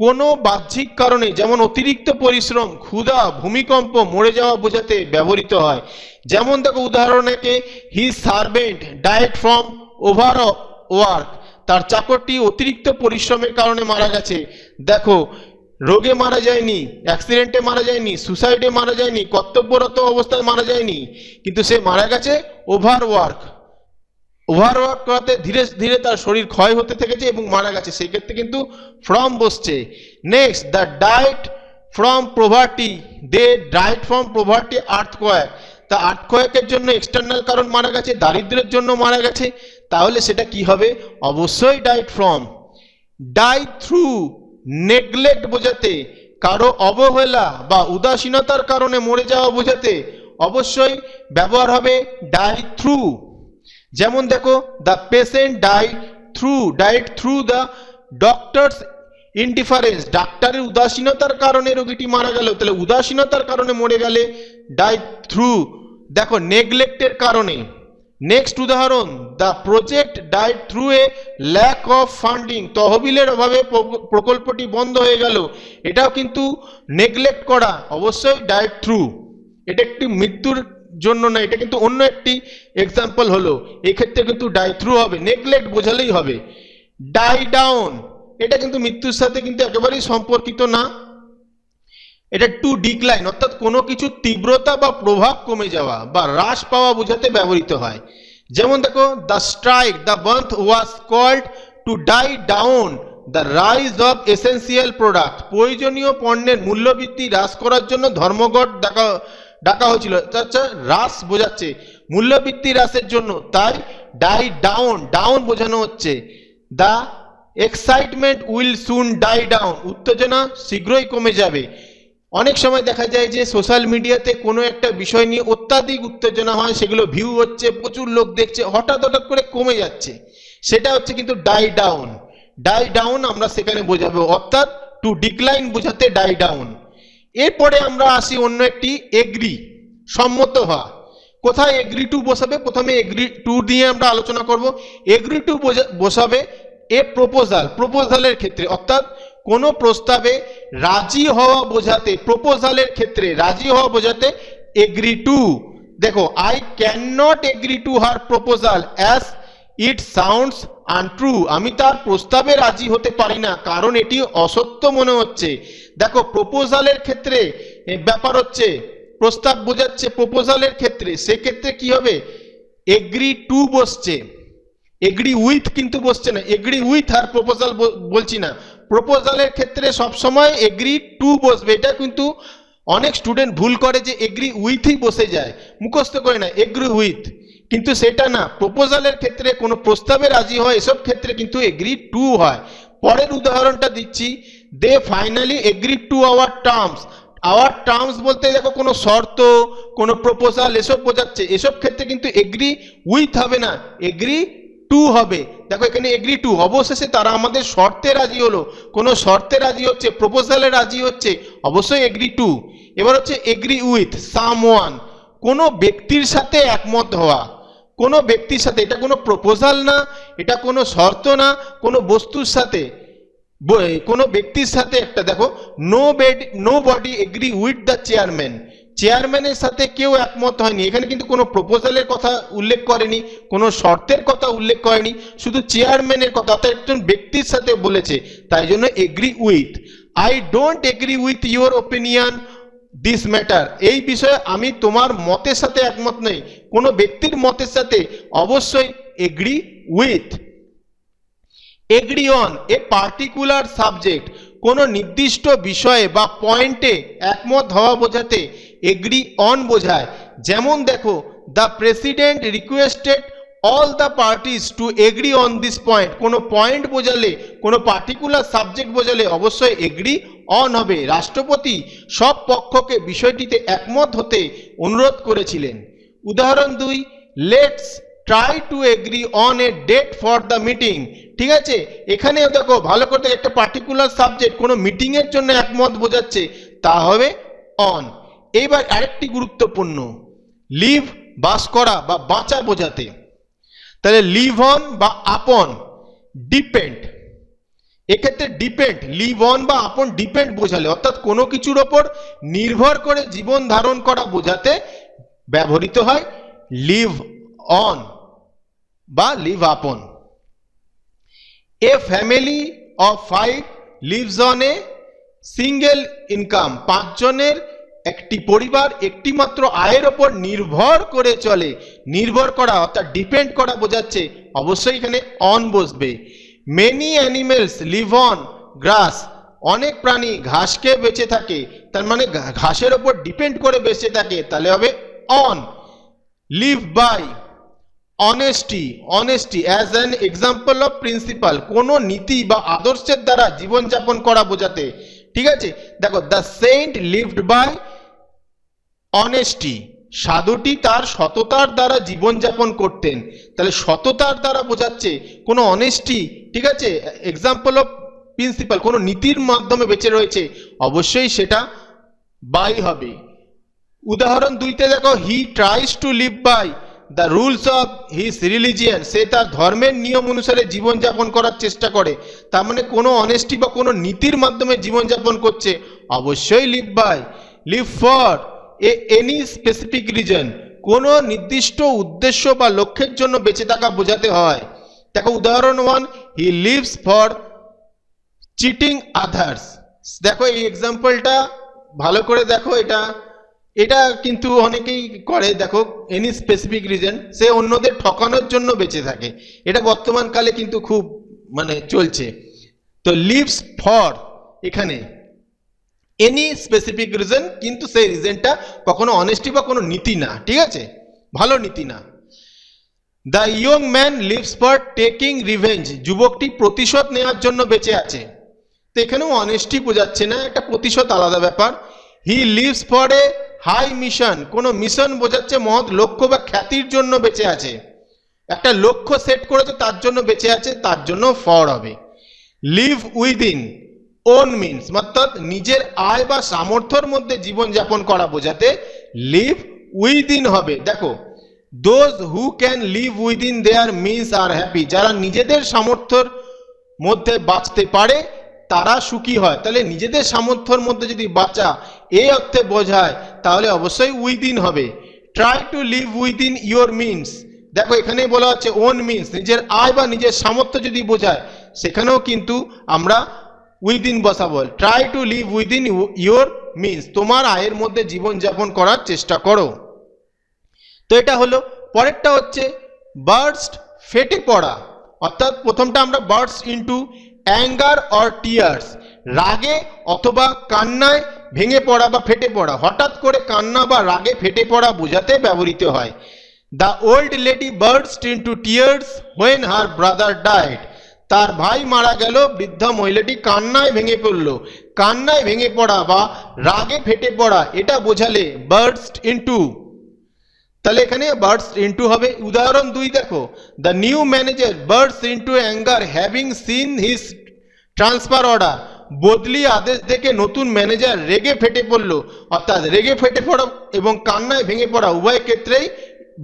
কোনো বাহ্যিক কারণে যেমন অতিরিক্ত পরিশ্রম, ক্ষুধা, ভূমিকম্প, মরে যাওয়া বোঝাতে ব্যবহৃত হয়। যেমন দেখো উদাহরণ একে, his servant died from over work, তার চাকরটি অতিরিক্ত পরিশ্রমের কারণে মারা গেছে। দেখো রোগে মারা যায়নি, অ্যাক্সিডেন্টে মারা যায়নি, সুসাইডে মারা যায়নি, কর্তব্যরত অবস্থায় মারা যায়নি, কিন্তু সে মারা গেছে ওভারওয়ার্ক করাতে ধীরে ধীরে তার শরীর ক্ষয় হতে থেকেছে এবং মারা গেছে, সেই ক্ষেত্রে কিন্তু ফ্রম বসছে। নেক্সট, দ্য ডাইট ফ্রম প্রভার্টি, দে ডাইট ফ্রম প্রভার্টি আর্থকোয়াক, তা আর্থকোয়াকের জন্য এক্সটার্নাল কারণ মারা গেছে, দারিদ্র্যের জন্য মারা গেছে, তাহলে সেটা কি হবে, অবশ্যই ডাইট ফ্রম। ডাই থ্রু নেগলেক্ট বোঝাতে, কারো অবহেলা বা উদাসীনতার কারণে মরে যাওয়া বোঝাতে অবশ্যই ব্যবহার হবে ডাই থ্রু। যেমন দেখো, the patient died through the doctors indifference, ডাক্তারের উদাসীনতার কারণে রোগীটি মারা গেল, তাহলে উদাসীনতার কারণে মরে গেলে ডাইড থ্রু। দেখো নেগলেক্টের কারণে। নেক্সট উদাহরণ, the project died through a lack of funding, তহবিলের অভাবে প্রকল্পটি বন্ধ হয়ে গেল, এটাও কিন্তু নেগলেক্ট করা, অবশ্যই ডাইড থ্রু। এটা একটি মৃত্যুর জন্য না, এটা কিন্তু অন্য একটি এক্সাম্পল হলো, এক্ষেত্রে কিন্তু ডাই থ্রু হবে, নেগলেক্ট বোঝালেই হবে। ডাই ডাউন, এটা কিন্তু মৃত্যুর সাথে কিন্তু একেবারেই সম্পর্কিত না, এটা টু ডিক্লাইন, অর্থাৎ কোনো কিছুর তীব্রতা বা প্রভাব কমে যাওয়া বা হ্রাস পাওয়া বোঝাতে ব্যবহৃত হয়। যেমন দেখো, the strike the month was called to die down the rise of essential product, প্রয়োজনীয় পণ্যের মূল্যবৃদ্ধি হ্রাস করার জন্য ধর্মঘট ডাকা হয়েছিল, আচ্ছা হ্রাস বোঝাচ্ছে, মূল্যবৃদ্ধি হ্রাসের জন্য, তাই ডাই ডাউন বোঝানো হচ্ছে। The excitement will soon die down, উত্তেজনা শীঘ্রই কমে যাবে। অনেক সময় দেখা যায় যে সোশ্যাল মিডিয়াতে কোনো একটা বিষয় নিয়ে অত্যাধিক উত্তেজনা হয়, সেগুলো ভিউ হচ্ছে, প্রচুর লোক দেখছে, হঠাৎ করে কমে যাচ্ছে, সেটা হচ্ছে কিন্তু ডাই ডাউন আমরা সেখানে বোঝাবো, অর্থাৎ টু ডিক্লাইন বোঝাতে ডাই ডাউন। এরপরে আমরা আসি অন্য একটি, এগ্রি, সম্মত হওয়া। কোথায় এগ্রি টু বসাবে, প্রথমে এগ্রি টু দিয়ে আমরা আলোচনা করব। এগ্রি টু বসাবে এ প্রপোজালের ক্ষেত্রে, অর্থাৎ কোনো প্রস্তাবে রাজি হওয়া বোঝাতে, প্রপোজালের ক্ষেত্রে রাজি হওয়া বোঝাতে এগ্রি টু। দেখো, I can not agree to her proposal as it sounds untrue, আমি তার প্রস্তাবে রাজি হতে পারি না কারণ এটি অসত্য মনে হচ্ছে। দেখো প্রপোজালের ক্ষেত্রে ব্যাপার হচ্ছে, প্রস্তাব বোঝাচ্ছে প্রপোজালের ক্ষেত্রে, সেক্ষেত্রে কি হবে, এগ্রি টু বসছে, এগ্রি উইথ কিন্তু বসছে না, এগ্রি উইথ আর প্রপোজাল বলছি না, প্রপোজালের ক্ষেত্রে সবসময় এগ্রি টু বসবে। এটা কিন্তু অনেক স্টুডেন্ট ভুল করে যে এগ্রি উইথই বসে যায়, মুখস্থ করে না এগ্রি উইথ, কিন্তু সেটা না, প্রপোজালের ক্ষেত্রে কোনো প্রস্তাবে রাজি হয় এসব ক্ষেত্রে কিন্তু এগ্রি টু হয়। পরের উদাহরণটা দিচ্ছি, they finally agree to our terms বলতে দেখো কোনো শর্ত, কোনো প্রপোজাল এসব বোঝাচ্ছে, এসব ক্ষেত্রে কিন্তু এগ্রি উইথ হবে না, এগ্রি টু হবে। দেখো এখানে এগ্রি টু, অবশেষে তারা আমাদের শর্তে রাজি হলো, কোনো শর্তে রাজি হচ্ছে, প্রপোজালে রাজি হচ্ছে, অবশ্যই এগ্রি টু। এবার হচ্ছে এগ্রি উইথ সামওয়ান, কোনো ব্যক্তির সাথে একমত হওয়া, কোনো ব্যক্তির সাথে, এটা কোনো প্রপোজাল না, এটা কোনো শর্ত না, কোনো বস্তুর সাথে কোনো ব্যক্তির সাথে একটা দেখো, nobody agree with the chairman, চেয়ারম্যানের সাথে কেউ একমত হয়নি। এখানে কিন্তু কোনো প্রপোজালের কথা উল্লেখ করেনি, কোনো শর্তের কথা উল্লেখ করেনি, শুধু চেয়ারম্যানের কথা, অর্থাৎ একজন ব্যক্তির সাথে বলেছে, তাই জন্য agree with. I don't agree with your opinion this matter, এই বিষয়ে আমি তোমার মতের সাথে একমত নই। কোনো ব্যক্তির মতের সাথে অবশ্যই agree with. Agri on a particular subject, কোনো নির্দিষ্ট বিষয়ে বা পয়েন্টে একমত হওয়া বোঝাতে এগ্রি অন বোঝায়। যেমন দেখো, the president requested all the parties two agree on this point, কোনো পয়েন্ট বোঝালে, কোনো পার্টিকুলার সাবজেক্ট বোঝালে অবশ্যই এগ্রি অন হবে। রাষ্ট্রপতি সব পক্ষকে বিষয়টিতে একমত হতে অনুরোধ করেছিলেন। উদাহরণ 2, let's try to agree on a date for the meeting. ঠিক আছে, এখানে দেখো ভালো করে, একটা পার্টিকুলার সাবজেক্ট কোনো মিটিং এর জন্য একমত বোঝাচ্ছে, তা হবে অন। এইবার আরেকটি গুরুত্বপূর্ণ, লিভ বাস করা বা বাঁচা বোঝাতে, তাহলে লিভ অন বা আপন, ডিপেন্ড, এক্ষেত্রে ডিপেন্ড, লিভ অন বা আপন ডিপেন্ড বোঝালে, অর্থাৎ কোনো কিছুর ওপর নির্ভর করে জীবন ধারণ করা বোঝাতে ব্যবহৃত হয় লিভ অন বা লিভ আপন। এ family of 5 leaves on a single income, 5 জনের একটি পরিবার একটি মাত্র আয়ের ওপর নির্ভর করে চলে, নির্ভর করা অর্থাৎ ডিপেন্ড করা বোঝাচ্ছে, অবশ্যই এখানে অন বসবে। Many animals live on grass, অনেক প্রাণী ঘাস খেয়ে বেঁচে থাকে, তার মানে ঘাসের ওপর ডিপেন্ড করে বেঁচে থাকে, তাহলে হবে on. Live by honesty, honesty as an example of principle, কোনো নীতি বা আদর্শের দ্বারা জীবনযাপন করা বোঝাতে। ঠিক আছে, দেখো, the saint lived by honesty, সাধুটি তার সততার দ্বারা জীবনযাপন করতেন, তাহলে সততার দ্বারা বোঝাচ্ছে কোনো অনেস্টি। ঠিক আছে, এক্সাম্পল অফ প্রিন্সিপাল, কোনো নীতির মাধ্যমে বেঁচে রয়েছে, অবশ্যই সেটা বাই হবে। উদাহরণ 2তে দেখো, he tries to live by the rules of his religion, সে তার ধর্মের নিয়ম অনুসারে জীবনযাপন করার চেষ্টা করে, তার মানে কোনো অনেস্টি বা কোনো নীতির মাধ্যমে জীবনযাপন করছে, অবশ্যই live by. Live for any specific reason, কোনো নির্দিষ্ট উদ্দেশ্য বা লক্ষ্যের জন্য বেঁচে থাকা বোঝাতে হয়। দেখো উদাহরণ 1, হি লিভস ফর চিটিং আদার্স। দেখো এই এক্সাম্পলটা ভালো করে দেখো, এটা কিন্তু অনেকেই করে। দেখো, এনি স্পেসিফিক রিজন, সে অন্যদের ঠকানোর জন্য বেঁচে থাকে, এটা বর্তমান কালে কিন্তু খুব চলছে। তো লিভস ফর, এখানে এনি স্পেসিফিক রিজন, কিন্তু সেই রিজনটা কখনো অনেস্টি বা কোনো নীতি না, ঠিক আছে, ভালো নীতি না। The young man leaves for taking revenge, যুবকটি প্রতিশোধ নেওয়ার জন্য বেঁচে আছে, তো এখানেও অনেস্টি বোঝাচ্ছে না, একটা প্রতিশোধ আলাদা ব্যাপার। He lives for a high mission, কোনো মিশন বোঝাচ্ছে মহৎ লক্ষ্য বা খ্যাতির জন্য বেঁচে আছে, একটা লক্ষ্য সেট করেছে তার জন্য বেঁচে আছে, তার জন্য ফর হবে। লিভ উইদিন ওন মিনস, অর্থাৎ নিজের আয় বা সামর্থ্যের মধ্যে জীবনযাপন করা বোঝাতে লিভ উইদিন হবে। দেখো, those who can live within their means are happy, যারা নিজেদের সামর্থ্যের মধ্যে বাঁচতে পারে তারা সুখী হয়, তাহলে নিজেদের সামর্থ্যের মধ্যে যদি বাঁচা এই অর্থে বোঝায় তাহলে অবশ্যই উইদিন হবে। Try to live within your means, দেখো এখানে বলা হচ্ছে ওন মিনস, নিজের আয় বা নিজের সামর্থ্য যদি বোঝায় সেখানেও কিন্তু আমরা উইদিন বসাবো। Try to live within your means, তোমার আয়ের মধ্যে জীবনযাপন করার চেষ্টা করো। তো এটা হলো। পরেরটা হচ্ছে বার্স্ট, ফেটে পড়া, অর্থাৎ প্রথমটা আমরা burst into anger or tears, রাগে অথবা কান্নায় ভেঙে পড়া বা ফেটে পড়া, হঠাৎ করে কান্না বা রাগে ফেটে পড়া বোঝাতে ব্যবহৃত হয়। The old lady burst into tears when her brother died, তার ভাই মারা গেল, বৃদ্ধা মহিলাটি কান্নায় ভেঙে পড়ল। কান্নায় ভেঙে পড়া বা রাগে ফেটে পড়া এটা বোঝালে বার্স্ট ইনটু, তাহলে এখানে বার্স্ট ইনটু হবে। উদাহরণ 2 দেখো, the new manager burst into anger having seen his transfer order, বদলি আদেশ দেখে নতুন ম্যানেজার রেগে ফেটে পড়ল, অর্থাৎ রেগে ফেটে পড়া এবং কান্নায় ভেঙে পড়া উভয় ক্ষেত্রেই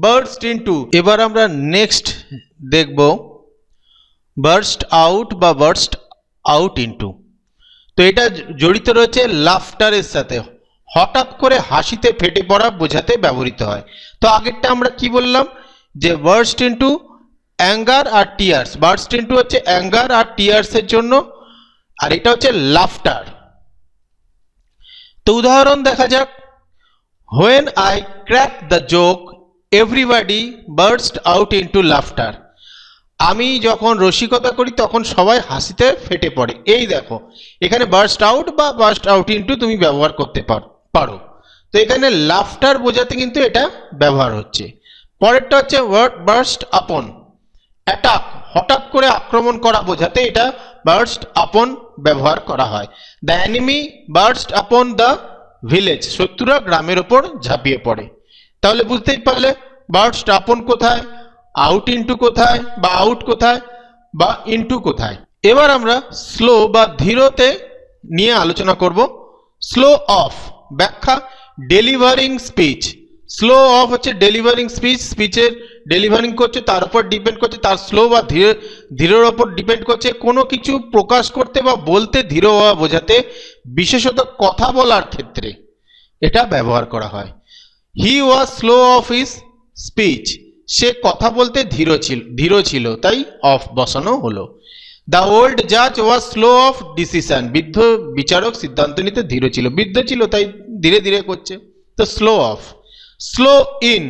বার্স্ট ইনটু। এবার আমরা নেক্সট দেখব বার্স্ট আউট বা বার্স্ট আউট ইনটু। তো এটা জড়িত রয়েছে লাফটারের সাথে, হঠাৎ করে হাসিতে ফেটে পড়া বোঝাতে ব্যবহৃত হয়। তো আগেরটা আমরা কি বললাম যে বার্স্ট ইনটু অ্যাঙ্গার আর টিয়ার্স, বার্স্ট ইনটু হচ্ছে অ্যাঙ্গার আর টিয়ার্স এর জন্য, আর এটা হচ্ছে লাফটার। তো উদাহরণ দেখা যাক। When I cracked the joke, everybody burst out into laughter. আমি যখন রসিকতা করি তখন সবাই হাসিতে ফেটে পড়ে। এই দেখো এখানে বার্স্ট আউট বা বার্স্ট আউট ইনটু তুমি ব্যবহার করতে পারো। তো এখানে লাফটার বোঝাতে কিন্তু এটা ব্যবহার হচ্ছে। পরেরটা হচ্ছে ওয়ার্ড বার্স্ট আপন, অ্যাটাক, হঠাৎ করে আক্রমণ করা বোঝাতে এটা বার্স্ট আপন ব্যবহার করা হয়। The enemy burst upon the village, শত্রুরা গ্রামের ওপর ঝাঁপিয়ে পড়ে। তাহলে বুঝতেই পারলে বার্স্ট আপন কোথায়, আউট ইনটু কোথায়, বা আউট কোথায়, বা ইনটু কোথায়। এবার আমরা স্লো বা ধীরতে নিয়ে আলোচনা করব। স্লো অফ ব্যাখ্যা, ডেলিভারিং স্পিচ। স্লো অফ হচ্ছে ডেলিভারিং স্পিচ, স্পিচের ডেলিভারিং করছে তার উপর ডিপেন্ড করছে, তার স্লো বা ধীরের ওপর ডিপেন্ড করছে। কোনো কিছু প্রকাশ করতে বা বলতে ধীর হওয়া বোঝাতে, বিশেষত কথা বলার ক্ষেত্রে এটা ব্যবহার করা হয়। হি ওয়াজ স্লো অফ হিজ স্পিচ, সে কথা বলতে ধীর ছিল তাই অফ বসানো হলো। দ্য ওল্ড জাজ ওয়াজ স্লো অফ ডিসিশন, বৃদ্ধ বিচারক সিদ্ধান্ত নিতে ধীর ছিল, বৃদ্ধ ছিল তাই ধীরে ধীরে করছে, তো slow of. Slow in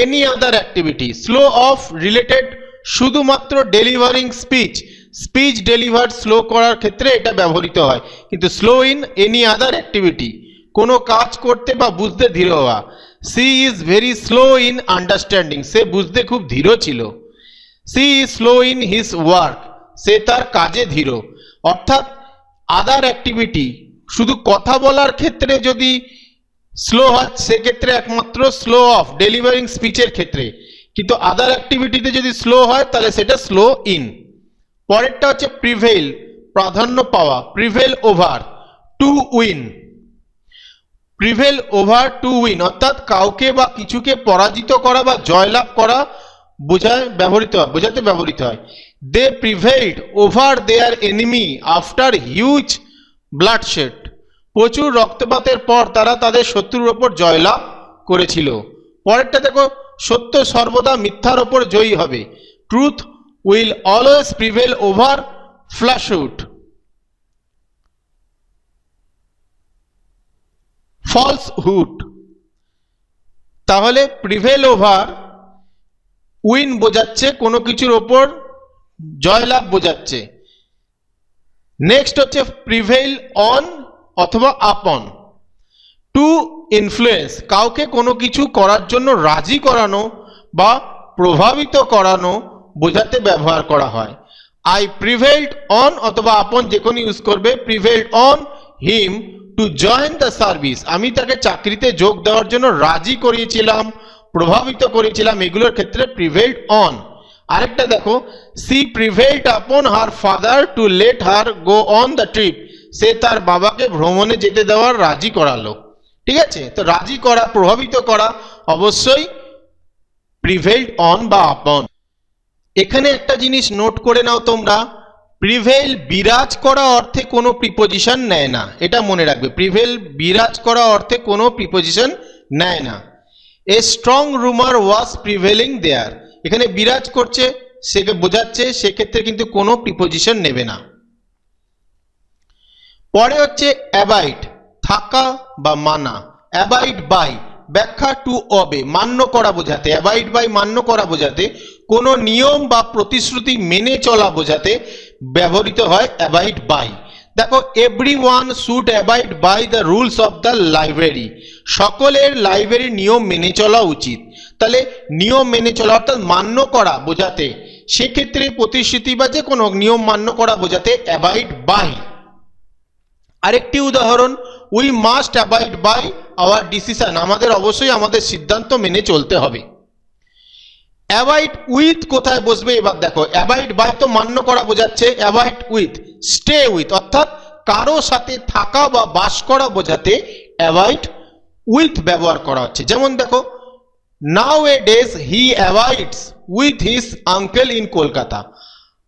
any other activity, slow of related শুধুমাত্র delivering speech, speech deliver slow করার ক্ষেত্রে এটা ব্যবহৃত হয়, কিন্তু slow in any other activity কোনো কাজ করতে বা বুঝতে ধীর হওয়া। She is very slow in understanding, সে বুঝতে খুব ধীর ছিল। She is slow in his work, সে তার কাজে ধীর। অর্থাৎ আদার অ্যাক্টিভিটি শুধু কথা বলার ক্ষেত্রে যদি স্লো হয় সেক্ষেত্রে একমাত্র স্লো অফ ডেলিভারিং স্পিচের ক্ষেত্রে, কিন্তু আদার অ্যাক্টিভিটিতে যদি স্লো হয় তাহলে সেটা স্লো ইন। পরেরটা হচ্ছে প্রিভেইল, প্রাধান্য পাওয়া, prevail over to win. Prevail over to win অর্থাৎ কাউকে বা কিছুকে পরাজিত করা বা জয়লাভ করা বোঝাতে ব্যবহৃত হয়। They prevailed over their enemy after huge bloodshed, প্রচুর রক্তপাতের পর তারা তাদের শত্রুর ওপর জয়লাভ করেছিল। পরেরটা দেখো, সত্য সর্বদা মিথ্যার ওপর জয়ী হবে। Truth will always prevail over falsehood. Falsehood, তাহলে প্রিভেল ওভার উইন বোঝাচ্ছে কোনো কিছুর ওপর জয়লাভ বোঝাচ্ছে। নেক্সট হচ্ছে প্রিভেইল অন অথবা আপন। টু ইনফ্লুয়েন্স, কাউকে কোনো কিছু করার জন্য রাজি করানো বা প্রভাবিত করানো বোঝাতে ব্যবহার করা হয়। আই প্রিভেইলড অন অথবা আপন যে কোনো ইউজ করবে। Prevailed on him to join the service, আমি তাকে চাকরিতে যোগ দেওয়ার জন্য রাজি করিয়েছিলাম, প্রভাবিত করেছিলাম, এগুলোর ক্ষেত্রে প্রিভেইলড অন। আরেকটা দেখো, she prevailed upon her father to let her go on the trip, সে তার বাবাকে ভ্রমণে যেতে দেওয়ার রাজি করালো। ঠিক আছে, তো রাজি করা, প্রভাবিত করা অবশ্যই প্রিভেইলড অন বা আপন। এখানে একটা জিনিস নোট করে নাও তোমরা, প্রিভেইল বিরাজ করা অর্থে কোনো প্রিপোজিশন নেয় না, এটা মনে রাখবে। প্রিভেইল বিরাজ করা অর্থে কোনো প্রিপোজিশন নেয় না। এ স্ট্রং রুমার ওয়াজ প্রিভেলিং দেয়ার, এখানে বিরাজ করছে সেকে বোঝাচ্ছে, সেক্ষেত্রে কিন্তু কোনো প্রিপোজিশন নেবে না। পরে হচ্ছে অ্যাবাইড, থাকা বা মানা। অ্যাবাইড বাই ব্যাখ্যা, টু অবে, মান্য করা বোঝাতে। অ্যাবাইড বাই মান্য করা বোঝাতে, কোনো নিয়ম বা প্রতিশ্রুতি মেনে চলা বোঝাতে ব্যবহৃত হয় অ্যাবাইড বাই। দেখো, everyone should abide by the rules of the library, সকলের লাইব্রেরির নিয়ম মেনে চলা উচিত। তাহলে নিয়ম মেনে চলা অর্থাৎ মান্য করা বোঝাতে, সেক্ষেত্রে প্রতিশ্রুতি বা যে কোনো নিয়ম মান্য করা বোঝাতে অ্যাবাইড বাই। আরেকটি উদাহরণ, we must abide by our decision, আমাদের অবশ্যই আমাদের সিদ্ধান্ত মেনে চলতে হবে। অ্যাভয়েড উইথ কোথায় বসবে এবার দেখো, অ্যাভয়েড বাই তো মান্য করা বোঝাচ্ছে, অ্যাভয়েড উইথ স্টে উইথ অর্থাৎ কারো সাথে থাকা বা বাস করা বোঝাতে অ্যাভয়েড উইথ ব্যবহার করা হচ্ছে। যেমন দেখো, nowadays he avoids with his uncle in Kolkata,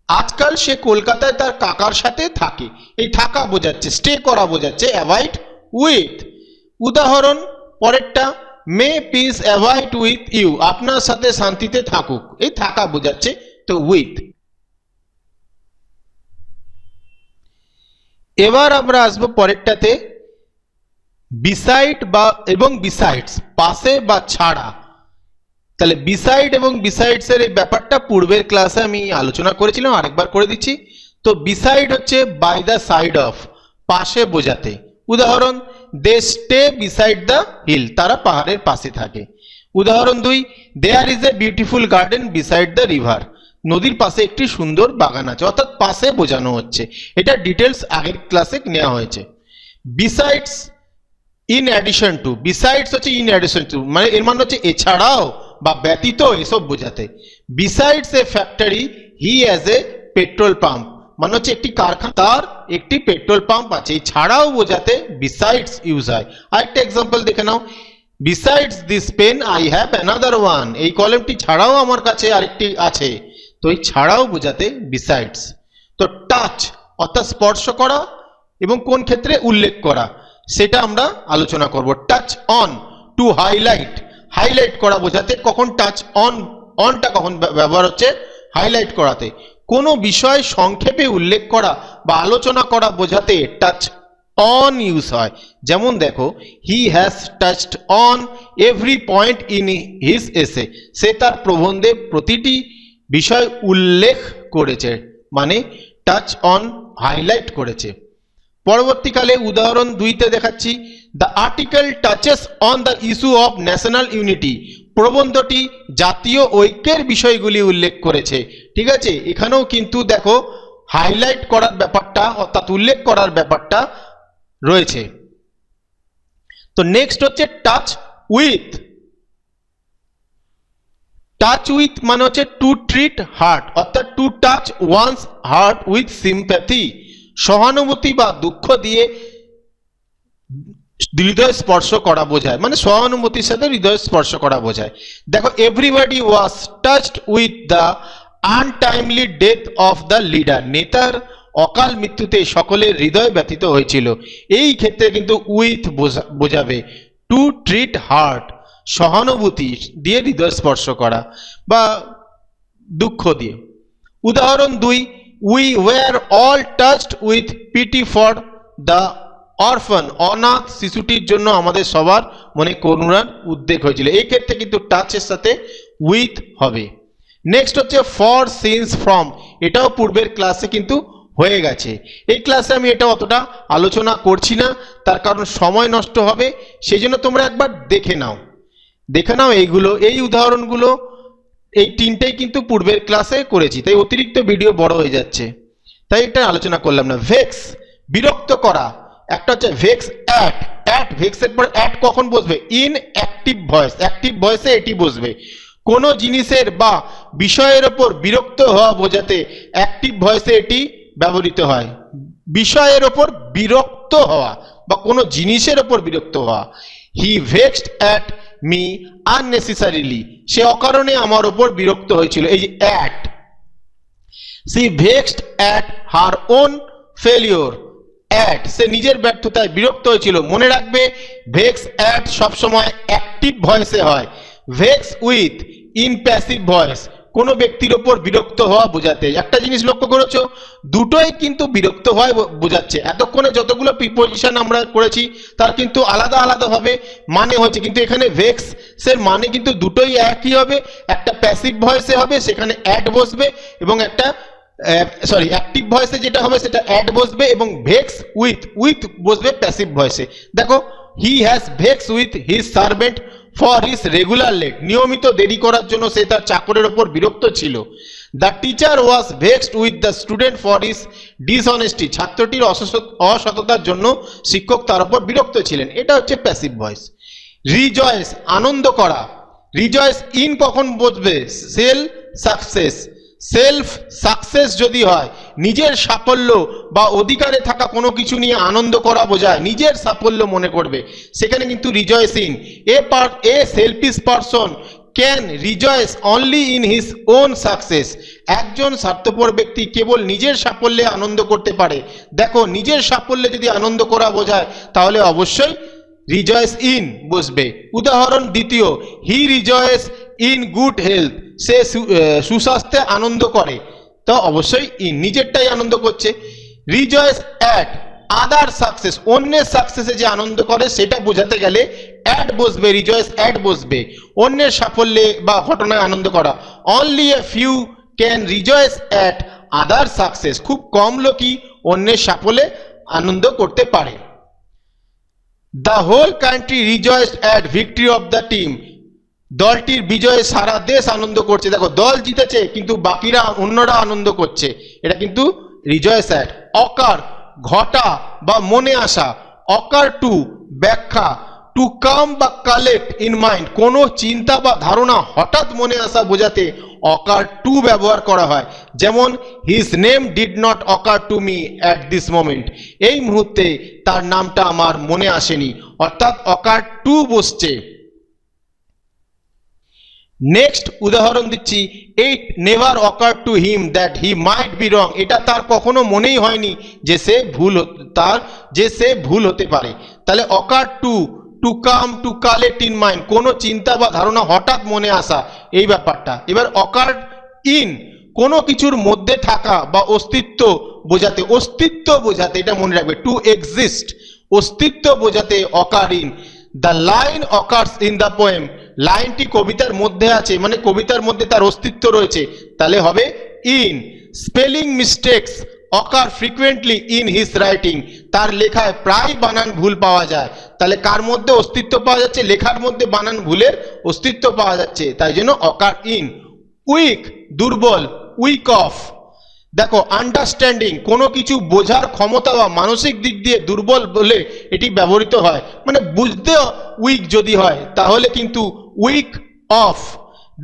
আজকাল সে কলকাতায় তার কাকার সাথে থাকে। এই থাকা বোঝাচ্ছে, স্টে করা বোঝাচ্ছে অ্যাভয়েড উইথ। উদাহরণ পরেরটা, মে পিস অ্যাভয়েড উইথ ইউ, আপনার সাথে শান্তিতে থাকুক, এই থাকা বোঝাচ্ছে তো উইথ। এবার আমরা আসবো পরেরটাতে, বিসাইড বা এবং বিসাইডস, পাশে বা ছাড়া। তাহলে বিসাইড এবং বিসাইডস এর এই ব্যাপারটা পূর্বের ক্লাসে আমি আলোচনা করেছিলাম, আরেকবার করে দিচ্ছি। তো বিসাইড হচ্ছে বাই দ্য সাইড অফ, পাশে বোঝাতে। উদাহরণ, they stay beside the hill, তারা পাহাড়ের পাশে থাকে। উদাহরণ 2, there is a beautiful garden beside the river, নদীর পাশে একটি সুন্দর বাগান আছে, অর্থাৎ পাশে বোঝানো হচ্ছে। এটা ডিটেলস আগের ক্লাসে নেওয়া হয়েছে। Besides in addition to, besides হচ্ছে ইন অ্যাডিশন টু, মানে এর মানে হচ্ছে এছাড়াও বা ব্যতীত, এসব বোঝাতে। Besides A factory he has a petrol pump, মানে হচ্ছে একটি কারখানা, তার একটি পেট্রোল পাম্প আছে। এই ছাড়াও বোঝাতে বিসাইডস ইউজ হয়। আরেকটা এক্সাম্পল দেখে নাও, besides this pen I have another one, এই কলমটি ছাড়াও আমার কাছে আরেকটি আছে। তো এই ছাড়াও বোঝাতে বিসাইডস। তো টাচ অর্থাৎ স্পর্শ করা এবং কোন ক্ষেত্রে উল্লেখ করা সেটা আমরা আলোচনা করব। Touch on, to highlight, highlight করা বোঝাতে। কখন টাচ অন, অনটা কখন ব্যবহার হচ্ছে হাইলাইট করাতে। কোনো বিষয় সংক্ষেপে উল্লেখ করা বা আলোচনা করা বোঝাতে টাচ অন ইউজ হয়। যেমন দেখো, he has touched on every point in his এসে, সে তার প্রবন্ধে প্রতিটি বিষয় উল্লেখ করেছে, মানে টাচ অন হাইলাইট করেছে। পরবর্তীকালে উদাহরণ 2তে দেখাচ্ছি, the article touches on the issue of national unity, প্রবন্ধটি জাতীয় ঐক্যের বিষয়গুলি উল্লেখ করেছে। ঠিক আছে, এখানেও কিন্তু দেখো হাইলাইট করার ব্যাপারটা অর্থাৎ উল্লেখ করার ব্যাপারটা রয়েছে। তো নেক্সট হচ্ছে টাচ উইথ। টাচ উইথ মানে হচ্ছে টু ট্রিট হার্ট, অর্থাৎ to touch one's heart with sympathy, সহানুভূতি বা দুঃখ দিয়ে হৃদয় স্পর্শ করা বোঝায়, মানে সহানুভূতির সাথে হৃদয় স্পর্শ করা বোঝায়। দেখো, everybody was touched with the untimely death of the leader, নেতার অকাল মৃত্যুতে সকলের হৃদয় ব্যথিত হয়েছিল। এই ক্ষেত্রে কিন্তু উইথ বোঝাবে টু ট্রিট হার্ট, সহানুভূতি দিয়ে হৃদয় স্পর্শ করা বা দুঃখ দিয়ে। উদাহরণ 2, we were all touched with PT for the অরফান, অনাথ শিশুটির জন্য আমাদের সবার মনে করুণার উদ্বেগ হয়েছিল। এই ক্ষেত্রে কিন্তু টাচের সাথে উইথ হবে। নেক্সট হচ্ছে ফর, সিন্স, ফ্রম, এটাও পূর্বের ক্লাসে কিন্তু হয়ে গেছে। এই ক্লাসে আমি এটা অতটা আলোচনা করছি না, তার কারণ সময় নষ্ট হবে। সেই জন্য তোমরা একবার দেখে নাও এইগুলো, এই উদাহরণগুলো, এই তিনটেই কিন্তু পূর্বের ক্লাসে করেছি, তাই অতিরিক্ত ভিডিও বড় হয়ে যাচ্ছে, তাই এটা আলোচনা করলাম না। ভেক্স, বিরক্ত করা। একটা হচ্ছে ভেক্স অ্যাট, অ্যাট ভেক্সের পর অ্যাট কখন বসবে? ইন অ্যাক্টিভ ভয়েস, অ্যাক্টিভ ভয়েসে এটি বসবে। কোনো জিনিসের বা বিষয়ের ওপর বিরক্ত হওয়া বোঝাতে অ্যাক্টিভ ভয়েসে এটি ব্যবহৃত হয়। বিষয়ের ওপর বিরক্ত হওয়া বা কোনো জিনিসের ওপর বিরক্ত হওয়া। He vexed at me unnecessarily, সে অকারণে আমার ওপর বিরক্ত হয়েছিল, এই যে at. She vexed at her own failure, at সে নিজের ব্যর্থতায় বিরক্ত হয়েছিল। মনে রাখবে, ভেক্স অ্যাট সবসময় অ্যাক্টিভ ভয়েসে হয়। Vex with in passive voice, কোনো ব্যক্তির ওপর বিরক্ত হওয়া বোঝাতে। একটা জিনিস লক্ষ্য করেছো, দুটোই কিন্তু বিরক্ত হওয়া বোঝাচ্ছে। এতক্ষণে যতগুলো প্রিপোজিশন আমরা করেছি তার কিন্তু আলাদা আলাদা ভাবে মানে হচ্ছে, কিন্তু এখানে ভেক্স এর মানে কিন্তু দুটোই একই হবে। একটা প্যাসিভ ভয়েসে হবে, সেখানে অ্যাট বসবে, এবং একটা অ্যাক্টিভ ভয়েসে যেটা হবে সেটা অ্যাট বসবে, এবং ভেক্স উইথ বসবে প্যাসিভ ভয়েসে। দেখো, he has vex with his servant for his regular late, নিয়মিত দেরি করার জন্য সে তার চাকরের ওপর বিরক্ত ছিল। The teacher was vexed with the student for his dishonesty, ছাত্রটির অসততার জন্য শিক্ষক তার উপর বিরক্ত ছিলেন। এটা হচ্ছে প্যাসিভ ভয়েস। রিজয়েস, আনন্দ করা। রিজয়েস ইন কখন বসবে? সেলফ সাকসেস যদি হয়, নিজের সাফল্য বা অধিকারে থাকা কোনো কিছু নিয়ে আনন্দ করা বোঝায়, নিজের সাফল্য মনে করবে, সেখানে কিন্তু rejoice in. A selfish person can rejoice only in his own success, একজন স্বার্থপর ব্যক্তি কেবল নিজের সাফল্যে আনন্দ করতে পারে। দেখো নিজের সাফল্যে যদি আনন্দ করা বোঝায় তাহলে অবশ্যই রিজয়েস ইন বসবে। উদাহরণ দ্বিতীয়, হি রিজয়েস ইন গুড হেলথ, সে সুস্বাস্থ্যে আনন্দ করে, তো অবশ্যই ইন, নিজেরটাই আনন্দ করছে। রিজয়েস অ্যাট আদার সাকসেস, অন্যের সাকসেসে যে আনন্দ করে সেটা বোঝাতে গেলে অ্যাট বসবে, রিজয়েস অ্যাট বসবে, অন্যের সাফল্যে বা ঘটনায় আনন্দ করা। Only a few can rejoice at other success, খুব কম লোকই অন্যের সাফল্যে আনন্দ করতে পারে। The whole country rejoice at victory of the team, দলটির বিজয়ে সারা দেশ আনন্দ করছে। দেখো দল জিতেছে কিন্তু বাকিরা অন্যরা আনন্দ করছে, এটা কিন্তু রিজয়েস অ্যাট। অকার ঘটা বা মনে আসা, অকার টু ব্যাখ্যা, টু কাম বা কালেক্ট ইন মাইন্ড, কোনো চিন্তা বা ধারণা হঠাৎ মনে আসা বোঝাতে অকার টু ব্যবহার করা হয়। যেমন his name did not ochre to me at this moment, এই মুহূর্তে তার নামটা আমার মনে আসেনি, অর্থাৎ অকার টু বসছে। নেক্সট উদাহরণ দিচ্ছি, it never ochre to him that he might be wrong, এটা তার কখনো মনেই হয়নি যে সে ভুল হতে পারে। তাহলে occur to, to come, to collect in mind, কোনো চিন্তা বা ধারণা হঠাৎ মনে আসা, এই ব্যাপারটা। এবার অকার ইন, কোনো কিছুর মধ্যে থাকা বা অস্তিত্ব বোঝাতে, এটা মনে রাখবে, টু এক্সিস্ট, অস্তিত্ব বোঝাতে occur in. The line occurs in the poem, লাইনটি কবিতার মধ্যে আছে, মানে কবিতার মধ্যে তার অস্তিত্ব রয়েছে, তাহলে হবে in. Spelling mistakes ochre frequently in his writing, তার লেখায় প্রায় বানান ভুল পাওয়া যায়, তাহলে কার মধ্যে অস্তিত্ব পাওয়া যাচ্ছে, লেখার মধ্যে বানান ভুলের অস্তিত্ব পাওয়া যাচ্ছে, তাই জন্য অকার ইন। উইক দুর্বল, উইক অফ, দেখো আন্ডারস্ট্যান্ডিং, কোনো কিছু বোঝার ক্ষমতা বা মানসিক দিক দিয়ে দুর্বল বলে এটি ব্যবহৃত হয়, মানে বুঝতে উইক যদি হয় তাহলে কিন্তু উইক অফ।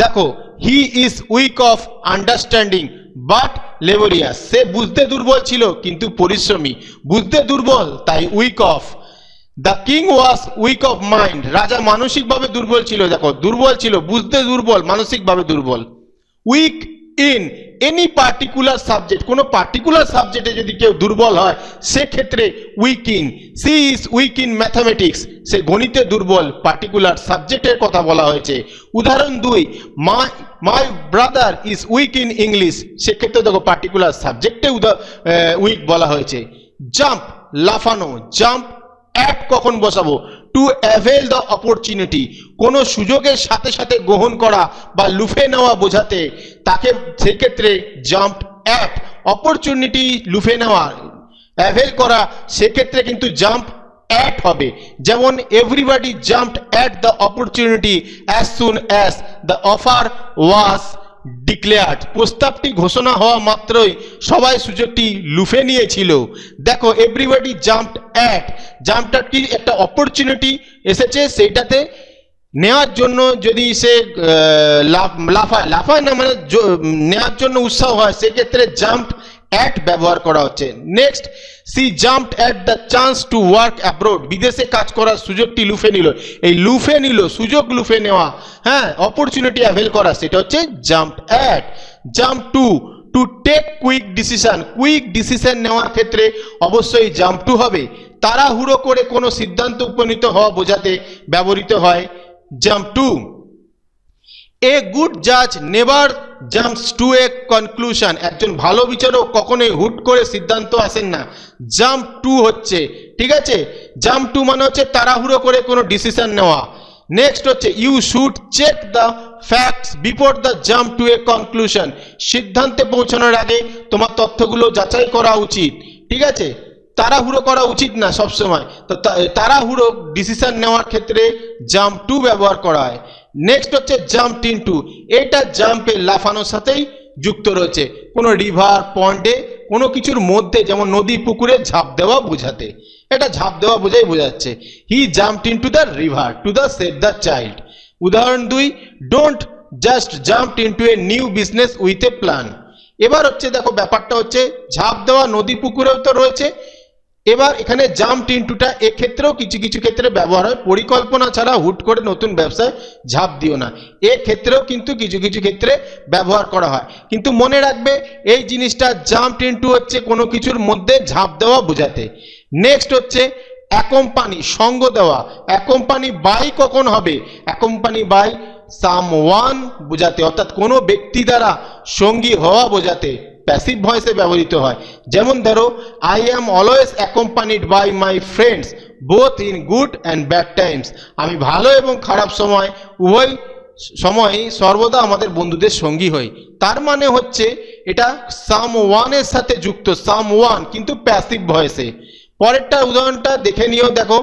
দেখো he is weak of understanding but laborious, সে বুঝতে দুর্বল ছিল কিন্তু পরিশ্রমী, বুঝতে দুর্বল তাই weak of. The king was weak of mind, রাজা মানসিকভাবে দুর্বল ছিল, দেখো দুর্বল ছিল, বুঝতে দুর্বল, মানসিকভাবে দুর্বল। Weak in any particular subject, কোনো পার্টিকুলার সাবজেক্টে যদি কেউ দুর্বল হয় সেক্ষেত্রে weak in. She is weak in mathematics, সে গণিতে দুর্বল, পার্টিকুলার সাবজেক্টের কথা বলা হয়েছে। উদাহরণ দুই, my brother is weak in English, সেক্ষেত্রে দেখো পার্টিকুলার সাবজেক্টে উইক বলা হয়েছে। জাম্প লাফানো, জাম্প অ্যাট কখন বসাবো, টু অ্যাভেল দ্য অপরচুনিটি, কোনো সুযোগের সাথে সাথে গ্রহণ করা বা লুফে নেওয়া বোঝাতে তাকে, সেক্ষেত্রে জাম্প অ্যাট। অপরচুনিটি লুফে নেওয়া, অ্যাভেল করা, সেক্ষেত্রে কিন্তু জাম্প অ্যাট হবে। যেমন everybody jumped at the opportunity as soon as the offer was declared, প্রস্তাবটি ঘোষণা হওয়া মাত্রই সবাই সুযোগটি লুফে নিয়েছিল। দেখো এভরিবডি জাম্পড অ্যাট, জাম্পটা কি একটা অপরচুনিটি এসেছে, সেইটাতে নেওয়ার জন্য যদি সে লাফায় না, মানে নেওয়ার জন্য উৎসাহ হয়, সেক্ষেত্রে জাম্প অ্যাট ব্যবহার করা হচ্ছে। Next, she jumped at the chance to work abroad, বিদেশে কাজ করার সুযোগটি লুফে নিল, এই লুফে নিল, সুযোগ লুফে নেওয়া, হ্যাঁ, অপরচুনিটি অ্যাভেল করা, সেটা হচ্ছে jumped at. Jump to, to take quick decision, quick decision নেওয়ার ক্ষেত্রে অবশ্যই জাম্প টু হবে। তাড়াহুড়ো করে কোনো সিদ্ধান্ত উপনীত হওয়া বোঝাতে ব্যবহৃত হয় জাম্প টু। এ গুড জাজ never jumps to a conclusion, একজন ভালো বিচারক কখনোই হুট করে সিদ্ধান্ত আসেন না, জাম্প টু হচ্ছে, ঠিক আছে। জাম্প টু মানে হচ্ছে তাড়াহুড়ো করে কোনো ডিসিশন নেওয়া। নেক্সট হচ্ছে you should check the facts before the jump to a conclusion, সিদ্ধান্তে পৌঁছানোর আগে তোমার তথ্যগুলো যাচাই করা উচিত, ঠিক আছে। তাড়াহুড়ো করা উচিত না সবসময়, তো তাড়াহুড়ো ডিসিশন নেওয়ার ক্ষেত্রে জাম্প টু ব্যবহার করা হয়। নেক্সট হচ্ছে জাম্প ইনটু, এটা জাম্পে লাফানোর সাথেই যুক্ত রয়েছে, কোনো রিভার পন্ডে কোনো কিছুর মধ্যে, যেমন নদী পুকুরে ঝাঁপ দেওয়া বোঝাতে, এটা ঝাঁপ দেওয়া বোঝাই বোঝাচ্ছে। He jumped into the river to the save the child. উদাহরণ দুই, don't just jumped into a new business with a plan. এবার হচ্ছে দেখো ব্যাপারটা হচ্ছে ঝাঁপ দেওয়া নদী পুকুরেও তো রয়েছে, এবার এখানে জাম্পড ইনটুটা এক্ষেত্রেও কিছু কিছু ক্ষেত্রে ব্যবহার হয়, পরিকল্পনা ছাড়া হুট করে নতুন ব্যবসায় ঝাঁপ দিও না, এক্ষেত্রেও কিন্তু কিছু কিছু ক্ষেত্রে ব্যবহার করা হয়। কিন্তু মনে রাখবে এই জিনিসটা জাম্পড ইনটু হচ্ছে কোনো কিছুর মধ্যে ঝাঁপ দেওয়া বোঝাতে। নেক্সট হচ্ছে অ্যাকম্পানি, সঙ্গ দেওয়া। অ্যাকম্পানি বাই কখন হবে? অ্যাকম্পানি বাই সামওয়ান বোঝাতে, অর্থাৎ কোনো ব্যক্তি দ্বারা সঙ্গী হওয়া বোঝাতে প্যাসিভ ভয়েসে ব্যবহৃত হয়। যেমন ধরো, I am always accompanied by my friends both in good and bad times. আমি ভালো এবং খারাপ সময় উভয় সময়ই সর্বদা আমাদের বন্ধুদের সঙ্গী হই। তার মানে হচ্ছে এটা সামওয়ানের সাথে যুক্ত, সামওয়ান কিন্তু প্যাসিভ ভয়েসে। পরেরটা উদাহরণটা দেখে নিও, দেখো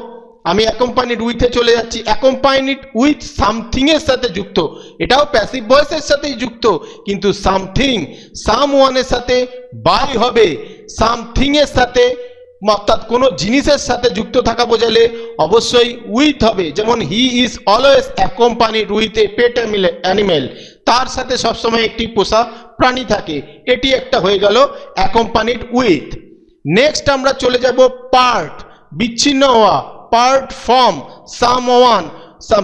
আমি অ্যাকম্পানিড উইথে চলে যাচ্ছি, অ্যাকম্পানিড উইথ সামথিং এর সাথে যুক্ত, এটাও প্যাসিভ ভয়েসের সাথেই যুক্ত, কিন্তু সামথিং সামওয়ানের সাথে বাই হবে, সামথিং এর সাথে অর্থাৎ কোনো জিনিসের সাথে যুক্ত থাকা বোঝালে অবশ্যই উইথ হবে। যেমন he is always accompanied with a pet animal, তার সাথে সবসময় একটি পোষা প্রাণী থাকে, এটি একটা হয়ে গেল অ্যাকম্পানিড উইথ। নেক্সট আমরা চলে যাব পার্ট, বিচ্ছিন্ন হওয়া, পার্ট ফ্রম সামওয়ান।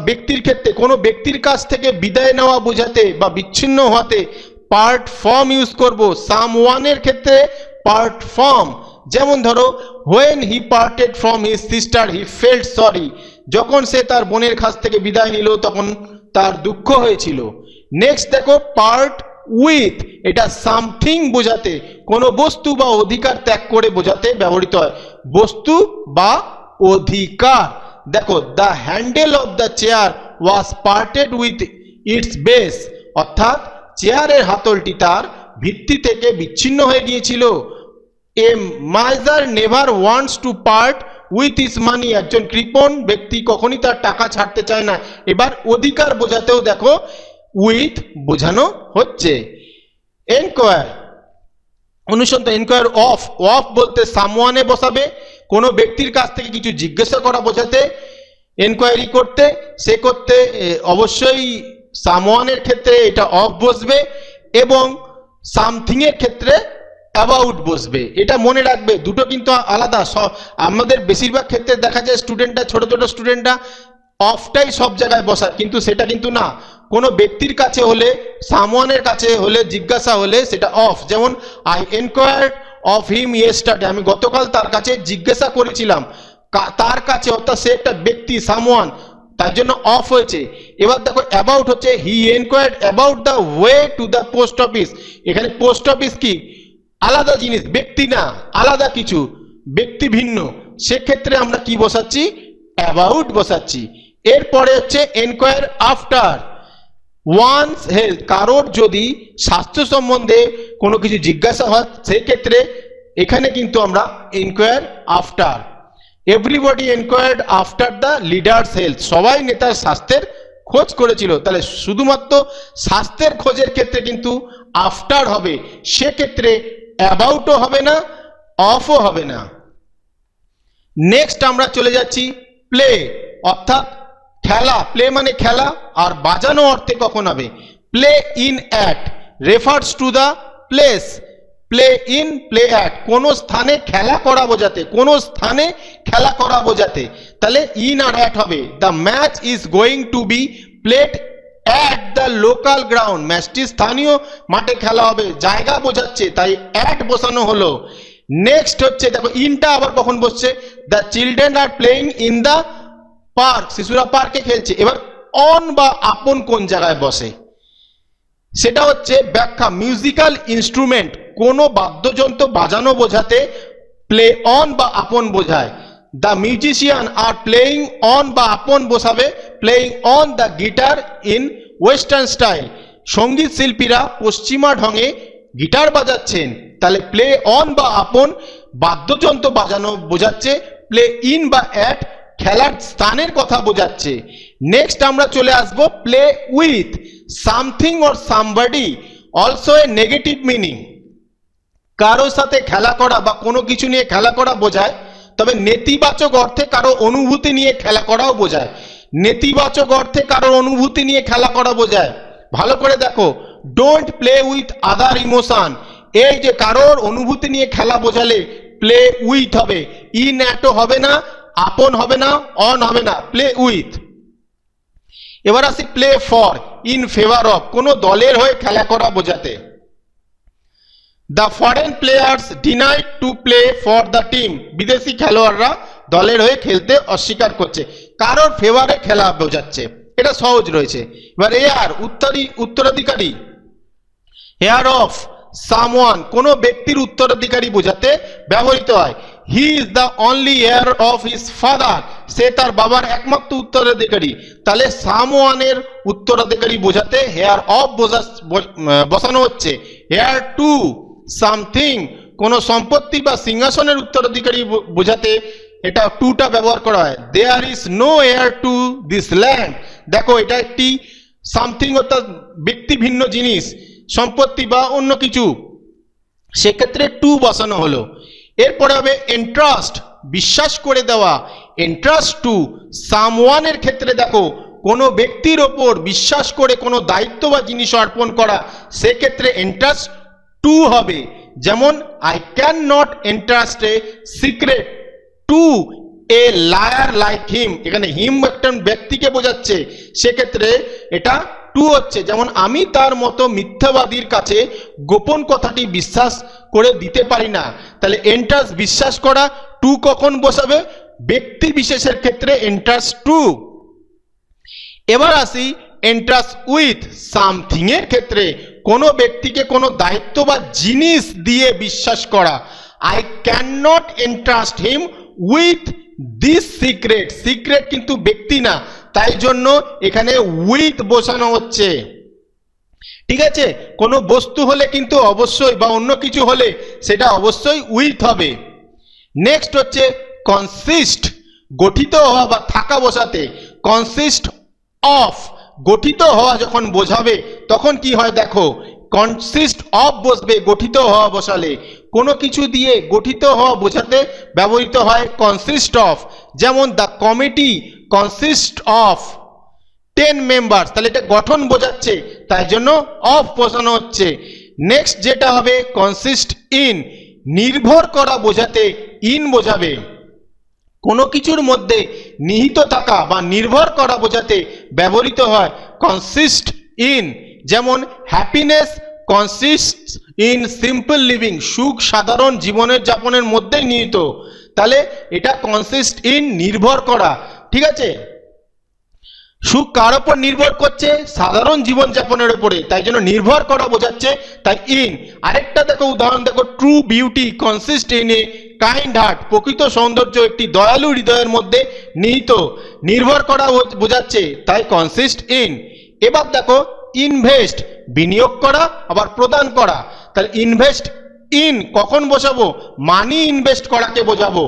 ব্যক্তির ক্ষেত্রে কোনো ব্যক্তির কাছ থেকে বিদায় নেওয়া বোঝাতে বা বিচ্ছিন্ন হওয়াতে পার্ট ফ্রম ইউজ করব, সামওয়ানের ক্ষেত্রে পার্ট ফ্রম। যেমন ধরো, when he parted from his sister he felt sorry, যখন সে তার বোনের কাছ থেকে বিদায় নিল তখন তার দুঃখ হয়েছিল। নেক্সট দেখো পার্ট উইথ, এটা সামথিং বোঝাতে, কোনো বস্তু বা অধিকার ত্যাগ করে বোঝাতে ব্যবহৃত হয়, বস্তু বা অধিকার। দেখো, the handle of the chair was parted with its base, অর্থাৎ চেয়ারের হাতলটি তার ভিত্তি থেকে বিচ্ছিন্ন হয়ে গিয়েছিল। A miser never wants to part with his money, একজন কৃপণ ব্যক্তি কখনই তার টাকা ছাড়তে চায় না। এবার অধিকার বোঝাতেও দেখো উইথ বোঝানো হচ্ছে। এনকোয়ার, অনুসন্ধান, এনকোয়ার অফ, অফ বলতে সামওয়ানে বসাবে, কোনো ব্যক্তির কাছ থেকে কিছু জিজ্ঞাসা করা বোঝাতে এনকোয়ারি করতে, সে করতে অবশ্যই সামওয়ানের ক্ষেত্রে এটা অফ বসবে এবং সামথিং এর ক্ষেত্রে অ্যাবাউট বসবে। এটা মনে রাখবে, দুটো কিন্তু আলাদা। আমাদের বেশিরভাগ ক্ষেত্রে দেখা যায় স্টুডেন্টরা, ছোট ছোট স্টুডেন্টরা অফটাই সব জায়গায় বসায়, কিন্তু সেটা কিন্তু না। কোনো ব্যক্তির কাছে হলে, সামওয়ানের কাছে হলে, জিজ্ঞাসা হলে সেটা অফ। যেমন I enquired of him yesterday, আমি গতকাল তার কাছে জিজ্ঞাসা করেছিলাম, তার কাছে, অর্থাৎ সে একটা ব্যক্তি, সামওয়ান, তার জন্য অফ হয়েছে। এবার দেখো অ্যাবাউট হচ্ছে he enquired about the way to the post office. এখানে পোস্ট অফিস কি আলাদা জিনিস, ব্যক্তি না, আলাদা কিছু, ব্যক্তি ভিন্ন, সেক্ষেত্রে আমরা কি বসাচ্ছি? অ্যাবাউট বসাচ্ছি। এরপরে হচ্ছে এনকোয়ার আফটার ওয়ান্স হেলথ, কারোর যদি স্বাস্থ্য সম্বন্ধে কোনো কিছু জিজ্ঞাসা হয় সেক্ষেত্রে এখানে কিন্তু আমরা enquire after. Everybody enquired after the leaders health, সবাই নেতার স্বাস্থ্যের খোঁজ করেছিল, তাহলে শুধুমাত্র স্বাস্থ্যের খোঁজের ক্ষেত্রে কিন্তু আফটার হবে, সেক্ষেত্রে অ্যাবাউটও হবে না, অফও হবে না। নেক্সট আমরা চলে যাচ্ছি প্লে, অর্থাৎ খেলা, প্লে মানে খেলা, আর বাজানো অর্থে কখন হবে? Play in at refers to the place, play in play at, কোনো স্থানে খেলা করা বোঝাতে, কোনো স্থানে খেলা করা বোঝাতে, তাহলে ইন আর অ্যাট হবে। The match is going to be played at the local ground, ম্যাচটি স্থানীয় মাঠে খেলা হবে, জায়গা বোঝাচ্ছে, তাই অ্যাট বসানো হলো। নেক্সট হচ্ছে দেখো ইনটা আবার কখন বসছে? The children are playing in the park, শিশুরা পার্কে খেলছে। এবার অন বা আপন কোন জায়গায় বসে সেটা হচ্ছে ব্যাখ্যা। মিউজিক্যাল ইনস্ট্রুমেন্ট, কোনো বাদ্যযন্ত্র বাজানো বোঝাতে প্লে অন বা আপন বোঝায়। The musician are playing on বা আপন বসাবে playing on the guitar in western style, সঙ্গীত শিল্পীরা পশ্চিমা ঢঙে গিটার বাজাচ্ছেন, তাহলে প্লে অন বা আপন বাদ্যযন্ত্র বাজানো বোঝাচ্ছে, প্লে ইন বা অ্যাট খেলার স্থানের কথা বোঝাচ্ছে। নেক্সট আমরা চলে আসবো play with, something or somebody also a negative meaning, কারোর সাথে খেলা করা বা কোনো কিছু নিয়ে খেলা করা বোঝায়, তবে নেতিবাচক অর্থে কারো অনুভূতি নিয়ে খেলা করাও বোঝায়। নেতিবাচক অর্থে কারোর অনুভূতি নিয়ে খেলা করা বোঝায়। ভালো করে দেখো, don't play with other emotion, এই যে কারোর অনুভূতি নিয়ে খেলা বোঝালে প্লে উইথ হবে, ইন অ্যাটও হবে না, আপন হবে না, অন হবে না, প্লে উইথ। এবার আসি play for, in favour of, কোনো দলের হয়ে খেলা করা বোঝাতে। The foreign players denied to play for the team, বিদেশি খেলোয়াড়রা দলের হয়ে খেলতে অস্বীকার করছে, কারোর ফেভারে খেলা বোঝাচ্ছে, এটা সহজ রয়েছে। এবার এয়ার উত্তরাধিকারী, হেয়ার অফ সামওয়ান, কোনো ব্যক্তির উত্তরাধিকারী বোঝাতে ব্যবহৃত হয়। He is the only heir of his father, সে তার বাবার একমাত্র উত্তরাধিকারী, তাহলে সামওয়ানের উত্তরাধিকারী বোঝাতে হেয়ার অফ বসানো হচ্ছে। হেয়ার টু সামথিং, কোনো সম্পত্তি বা সিংহাসনের উত্তরাধিকারী বোঝাতে এটা টুটা ব্যবহার করা হয়। There is no heir to this land, দেখো এটা একটি সামথিং অর্থাৎ ব্যক্তি ভিন্ন জিনিস, সম্পত্তি বা অন্য কিছু, সেক্ষেত্রে টু বসানো হলো। এরপরে হবে এন্ট্রাস্ট, বিশ্বাস করে দেওয়া। এন্ট্রাস্ট টু সামওয়ানের ক্ষেত্রে দেখো কোনো ব্যক্তির ওপর বিশ্বাস করে কোনো দায়িত্ব বা জিনিস অর্পণ করা, সেক্ষেত্রে এন্ট্রাস্ট টু হবে। যেমন I can not entrust a secret two a liar like him, এখানে হিম একটা ব্যক্তিকে বোঝাচ্ছে, সেক্ষেত্রে এটা টু হচ্ছে। যেমন আমি তার মতো মিথ্যাবাদীর কাছে গোপন কথাটি বিশ্বাস করে দিতে পারি না, তাহলে এন্ট্রাস্ট বিশ্বাস করা, টু কখন বসাবে, ব্যক্তি বিশেষের ক্ষেত্রে এন্ট্রাস্ট টু। এবার আসি এন্ট্রাস্ট উইথ সামথিং এর ক্ষেত্রে, কোনো ব্যক্তিকে কোনো দায়িত্ব বা জিনিস দিয়ে বিশ্বাস করা। I can not entrust him with this secret, secret কিন্তু ব্যক্তি না, তাই জন্য এখানে উইথ বসানো হচ্ছে। ঠিক আছে, কোনো বস্তু হলে কিন্তু অবশ্যই বা অন্য কিছু হলে সেটা অবশ্যই উইথ হবে। নেক্সট হচ্ছে কনসিস্ট, গঠিত হওয়া বা থাকা বসাতে। কনসিস্ট অফ, গঠিত হওয়া যখন বোঝাবে তখন কি হয় দেখো, কনসিস্ট অফ বসবে গঠিত হওয়া বসালে। কোনো কিছু দিয়ে গঠিত হওয়া বোঝাতে ব্যবহৃত হয় কনসিস্ট অফ। যেমন the committee consist of 10 members, তাহলে এটা গঠন বোঝাচ্ছে, তাই জন্য অফ বসানো হচ্ছে। নেক্সট যেটা হবে কনসিস্ট ইন, নির্ভর করা বোঝাতে ইন বোঝাবে। কোনো কিছুর মধ্যে নিহিত থাকা বা নির্ভর করা বোঝাতে ব্যবহৃত হয় কনসিস্ট ইন। যেমন happiness consist in simple living, সুখ সাধারণ জীবনের যাপনের মধ্যেই নিহিত, তাহলে এটা কনসিস্ট ইন নির্ভর করা। ঠিক আছে, সুখ কার উপর নির্ভর করছে, সাধারণ জীবন যাপনের উপরে, তাই জন্য নির্ভর করা বোঝাচ্ছে, তাই ইন। আরেকটা দেখো উদাহরণ দেখো, true beauty consist in a kind heart, প্রকৃত সৌন্দর্য একটি দয়ালু হৃদয়ের মধ্যে নিহিত, নির্ভর করা বোঝাচ্ছে, তাই কনসিস্ট ইন। এবার দেখো ইনভেস্ট, বিনিয়োগ করা আবার প্রদান করা, তাহলে ইনভেস্ট ইন কখন বসাবো, মানি ইনভেস্ট করাকে বোঝাবো।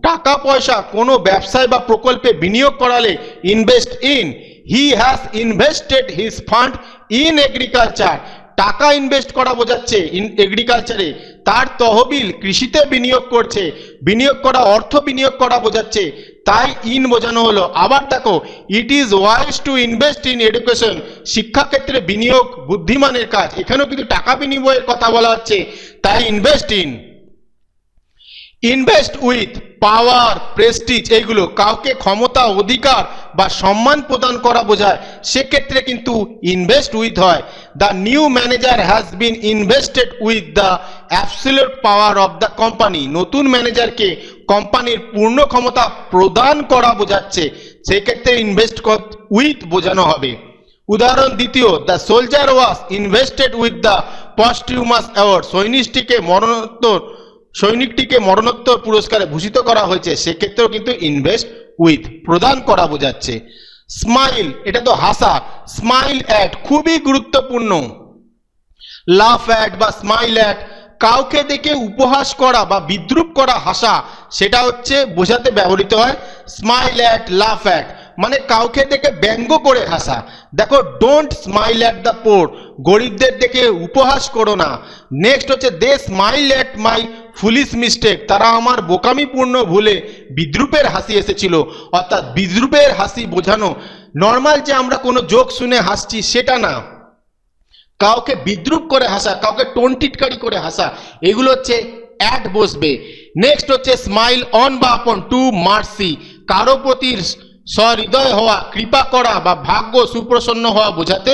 টাকা পয়সা কোনো ব্যবসায় বা প্রকল্পে বিনিয়োগ করালে invest in. He has invested his fund in agriculture, টাকা ইনভেস্ট করা বোঝাচ্ছে এগ্রিকালচারে, তার তহবিল কৃষিতে বিনিয়োগ করছে, বিনিয়োগ করা অর্থ বিনিয়োগ করা বোঝাচ্ছে, তাই ইন বোঝানো হলো। আবার দেখো it is wise to invest in education, শিক্ষাক্ষেত্রে বিনিয়োগ বুদ্ধিমানের কাজ, এখানেও কিন্তু টাকা বিনিময়ের কথা বলা হচ্ছে, তাই invest in. Invest with power Prestige, এইগুলো কাউকে ক্ষমতা অধিকার বা সম্মান প্রদান করা বোঝায়, সেক্ষেত্রে কিন্তু ইনভেস্ট উইথ হয়। The new manager has been invested with the absolute power of the company, নতুন ম্যানেজারকে কোম্পানির পূর্ণ ক্ষমতা প্রদান করা বোঝাচ্ছে, সেক্ষেত্রে ইনভেস্ট উইথ বোঝানো হবে। উদাহরণ দ্বিতীয়, the soldier was invested with the posthumous award, সৈনিকটিকে মরণোত্তর পুরস্কারে ভূষিত করা হয়েছে, সেক্ষেত্রেও কিন্তু ইনভেস্ট উইথ প্রদান করা বোঝাচ্ছে। স্মাইল, এটা তো হাসা, স্মাইল অ্যাট খুবই গুরুত্বপূর্ণ। লাফ অ্যাট বা স্মাইল অ্যাট, কাউকে দেখে উপহাস করা বা বিদ্রুপ করা হাসা, সেটা হচ্ছে বোঝাতে ব্যবহৃত হয় স্মাইল অ্যাট, লাফ অ্যাট, মানে কাউকে দেখে ব্যঙ্গ করে হাসা। দেখো don't smile at the poor, গরিবদের দেখে উপহাস করো না। নেক্সট হচ্ছে they smile at my foolish mistake, তারা আমার বোকামিপূর্ণ ভুলে বিদ্রুপের হাসি এসেছিল, অর্থাৎ বিদ্রুপের হাসি বোঝানো নর্মাল যে আমরা কোনো জোক শুনে হাসছি সেটা না, কাউকে বিদ্রুপ করে হাসা, কাউকে টোন টিটকারি করে হাসা, এগুলো হচ্ছে অ্যাট বসবে। নেক্সট হচ্ছে স্মাইল অন বা আপন, টু মার্সি, কারো প্রতি সহৃদয় হওয়া, কৃপা করা বা ভাগ্য সুপ্রসন্ন হওয়া বোঝাতে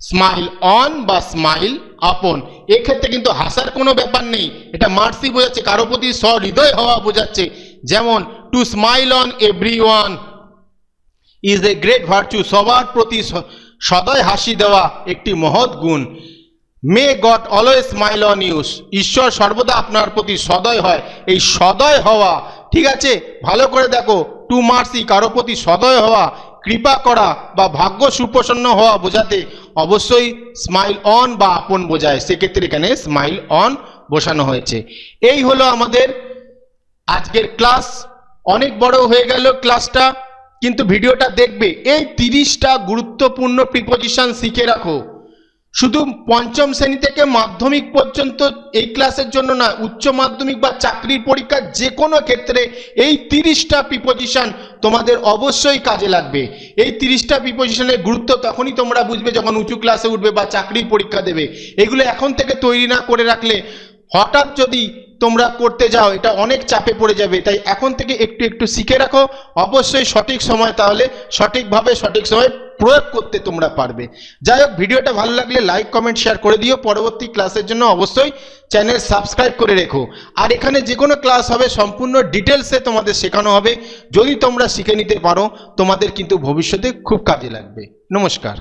স্মাইল অন বা স্মাইল আপন। এক্ষেত্রে কিন্তু হাসার কোনো ব্যাপার নেই, এটা মার্সি বোঝাচ্ছে, কারো প্রতি সহৃদয় হওয়া বোঝাচ্ছে। যেমন to smile on everyone is a great virtue, সবার প্রতি সদয় হাসি দেওয়া একটি মহৎ গুণ। May God always smile on you, ঈশ্বর সর্বদা আপনার প্রতি সদয় হয়। এই সদয় হওয়া, ঠিক আছে, ভালো করে দেখো, টু মার্সি কারো প্রতি সদয় হওয়া, কৃপা করা বা ভাগ্য সুপ্রসন্ন হওয়া বোঝাতে অবশ্যই স্মাইল অন বা আপন বোঝায়, সেক্ষেত্রে এখানে স্মাইল অন বসানো হয়েছে। এই হলো আমাদের আজকের ক্লাস। অনেক বড় হয়ে গেল ক্লাসটা, কিন্তু ভিডিওটা দেখবে। এই 30টা গুরুত্বপূর্ণ প্রিপোজিশন শিখে রাখো, শুধু পঞ্চম শ্রেণী থেকে মাধ্যমিক পর্যন্ত এই ক্লাসের জন্য না, উচ্চ মাধ্যমিক বা চাকরির পরীক্ষা যে কোনো ক্ষেত্রে এই 30টা প্রিপোজিশন তোমাদের অবশ্যই কাজে লাগবে। এই 30টা প্রিপোজিশনের গুরুত্ব তখনই তোমরা বুঝবে যখন উঁচু ক্লাসে উঠবে বা চাকরির পরীক্ষা দেবে। এগুলো এখন থেকে তৈরি না করে রাখলে হঠাৎ যদি তোমরা করতে যাও এটা অনেক চাপে পড়ে যাবে। তাই এখন থেকে একটু একটু শিখে রাখো, অবশ্যই সঠিক সময় তাহলে সঠিকভাবে সঠিক সময় প্রয়োগ করতে তোমরা পারবে। যাই হোক, ভিডিওটা ভালো লাগলে লাইক কমেন্ট শেয়ার করে দিও। পরবর্তী ক্লাসের জন্য অবশ্যই চ্যানেল সাবস্ক্রাইব করে রেখো। আর এখানে যে কোনো ক্লাস হবে সম্পূর্ণ ডিটেলসে তোমাদের শেখানো হবে। যদি তোমরা শিখে নিতে পারো তোমাদের কিন্তু ভবিষ্যতে খুব কাজে লাগবে। নমস্কার।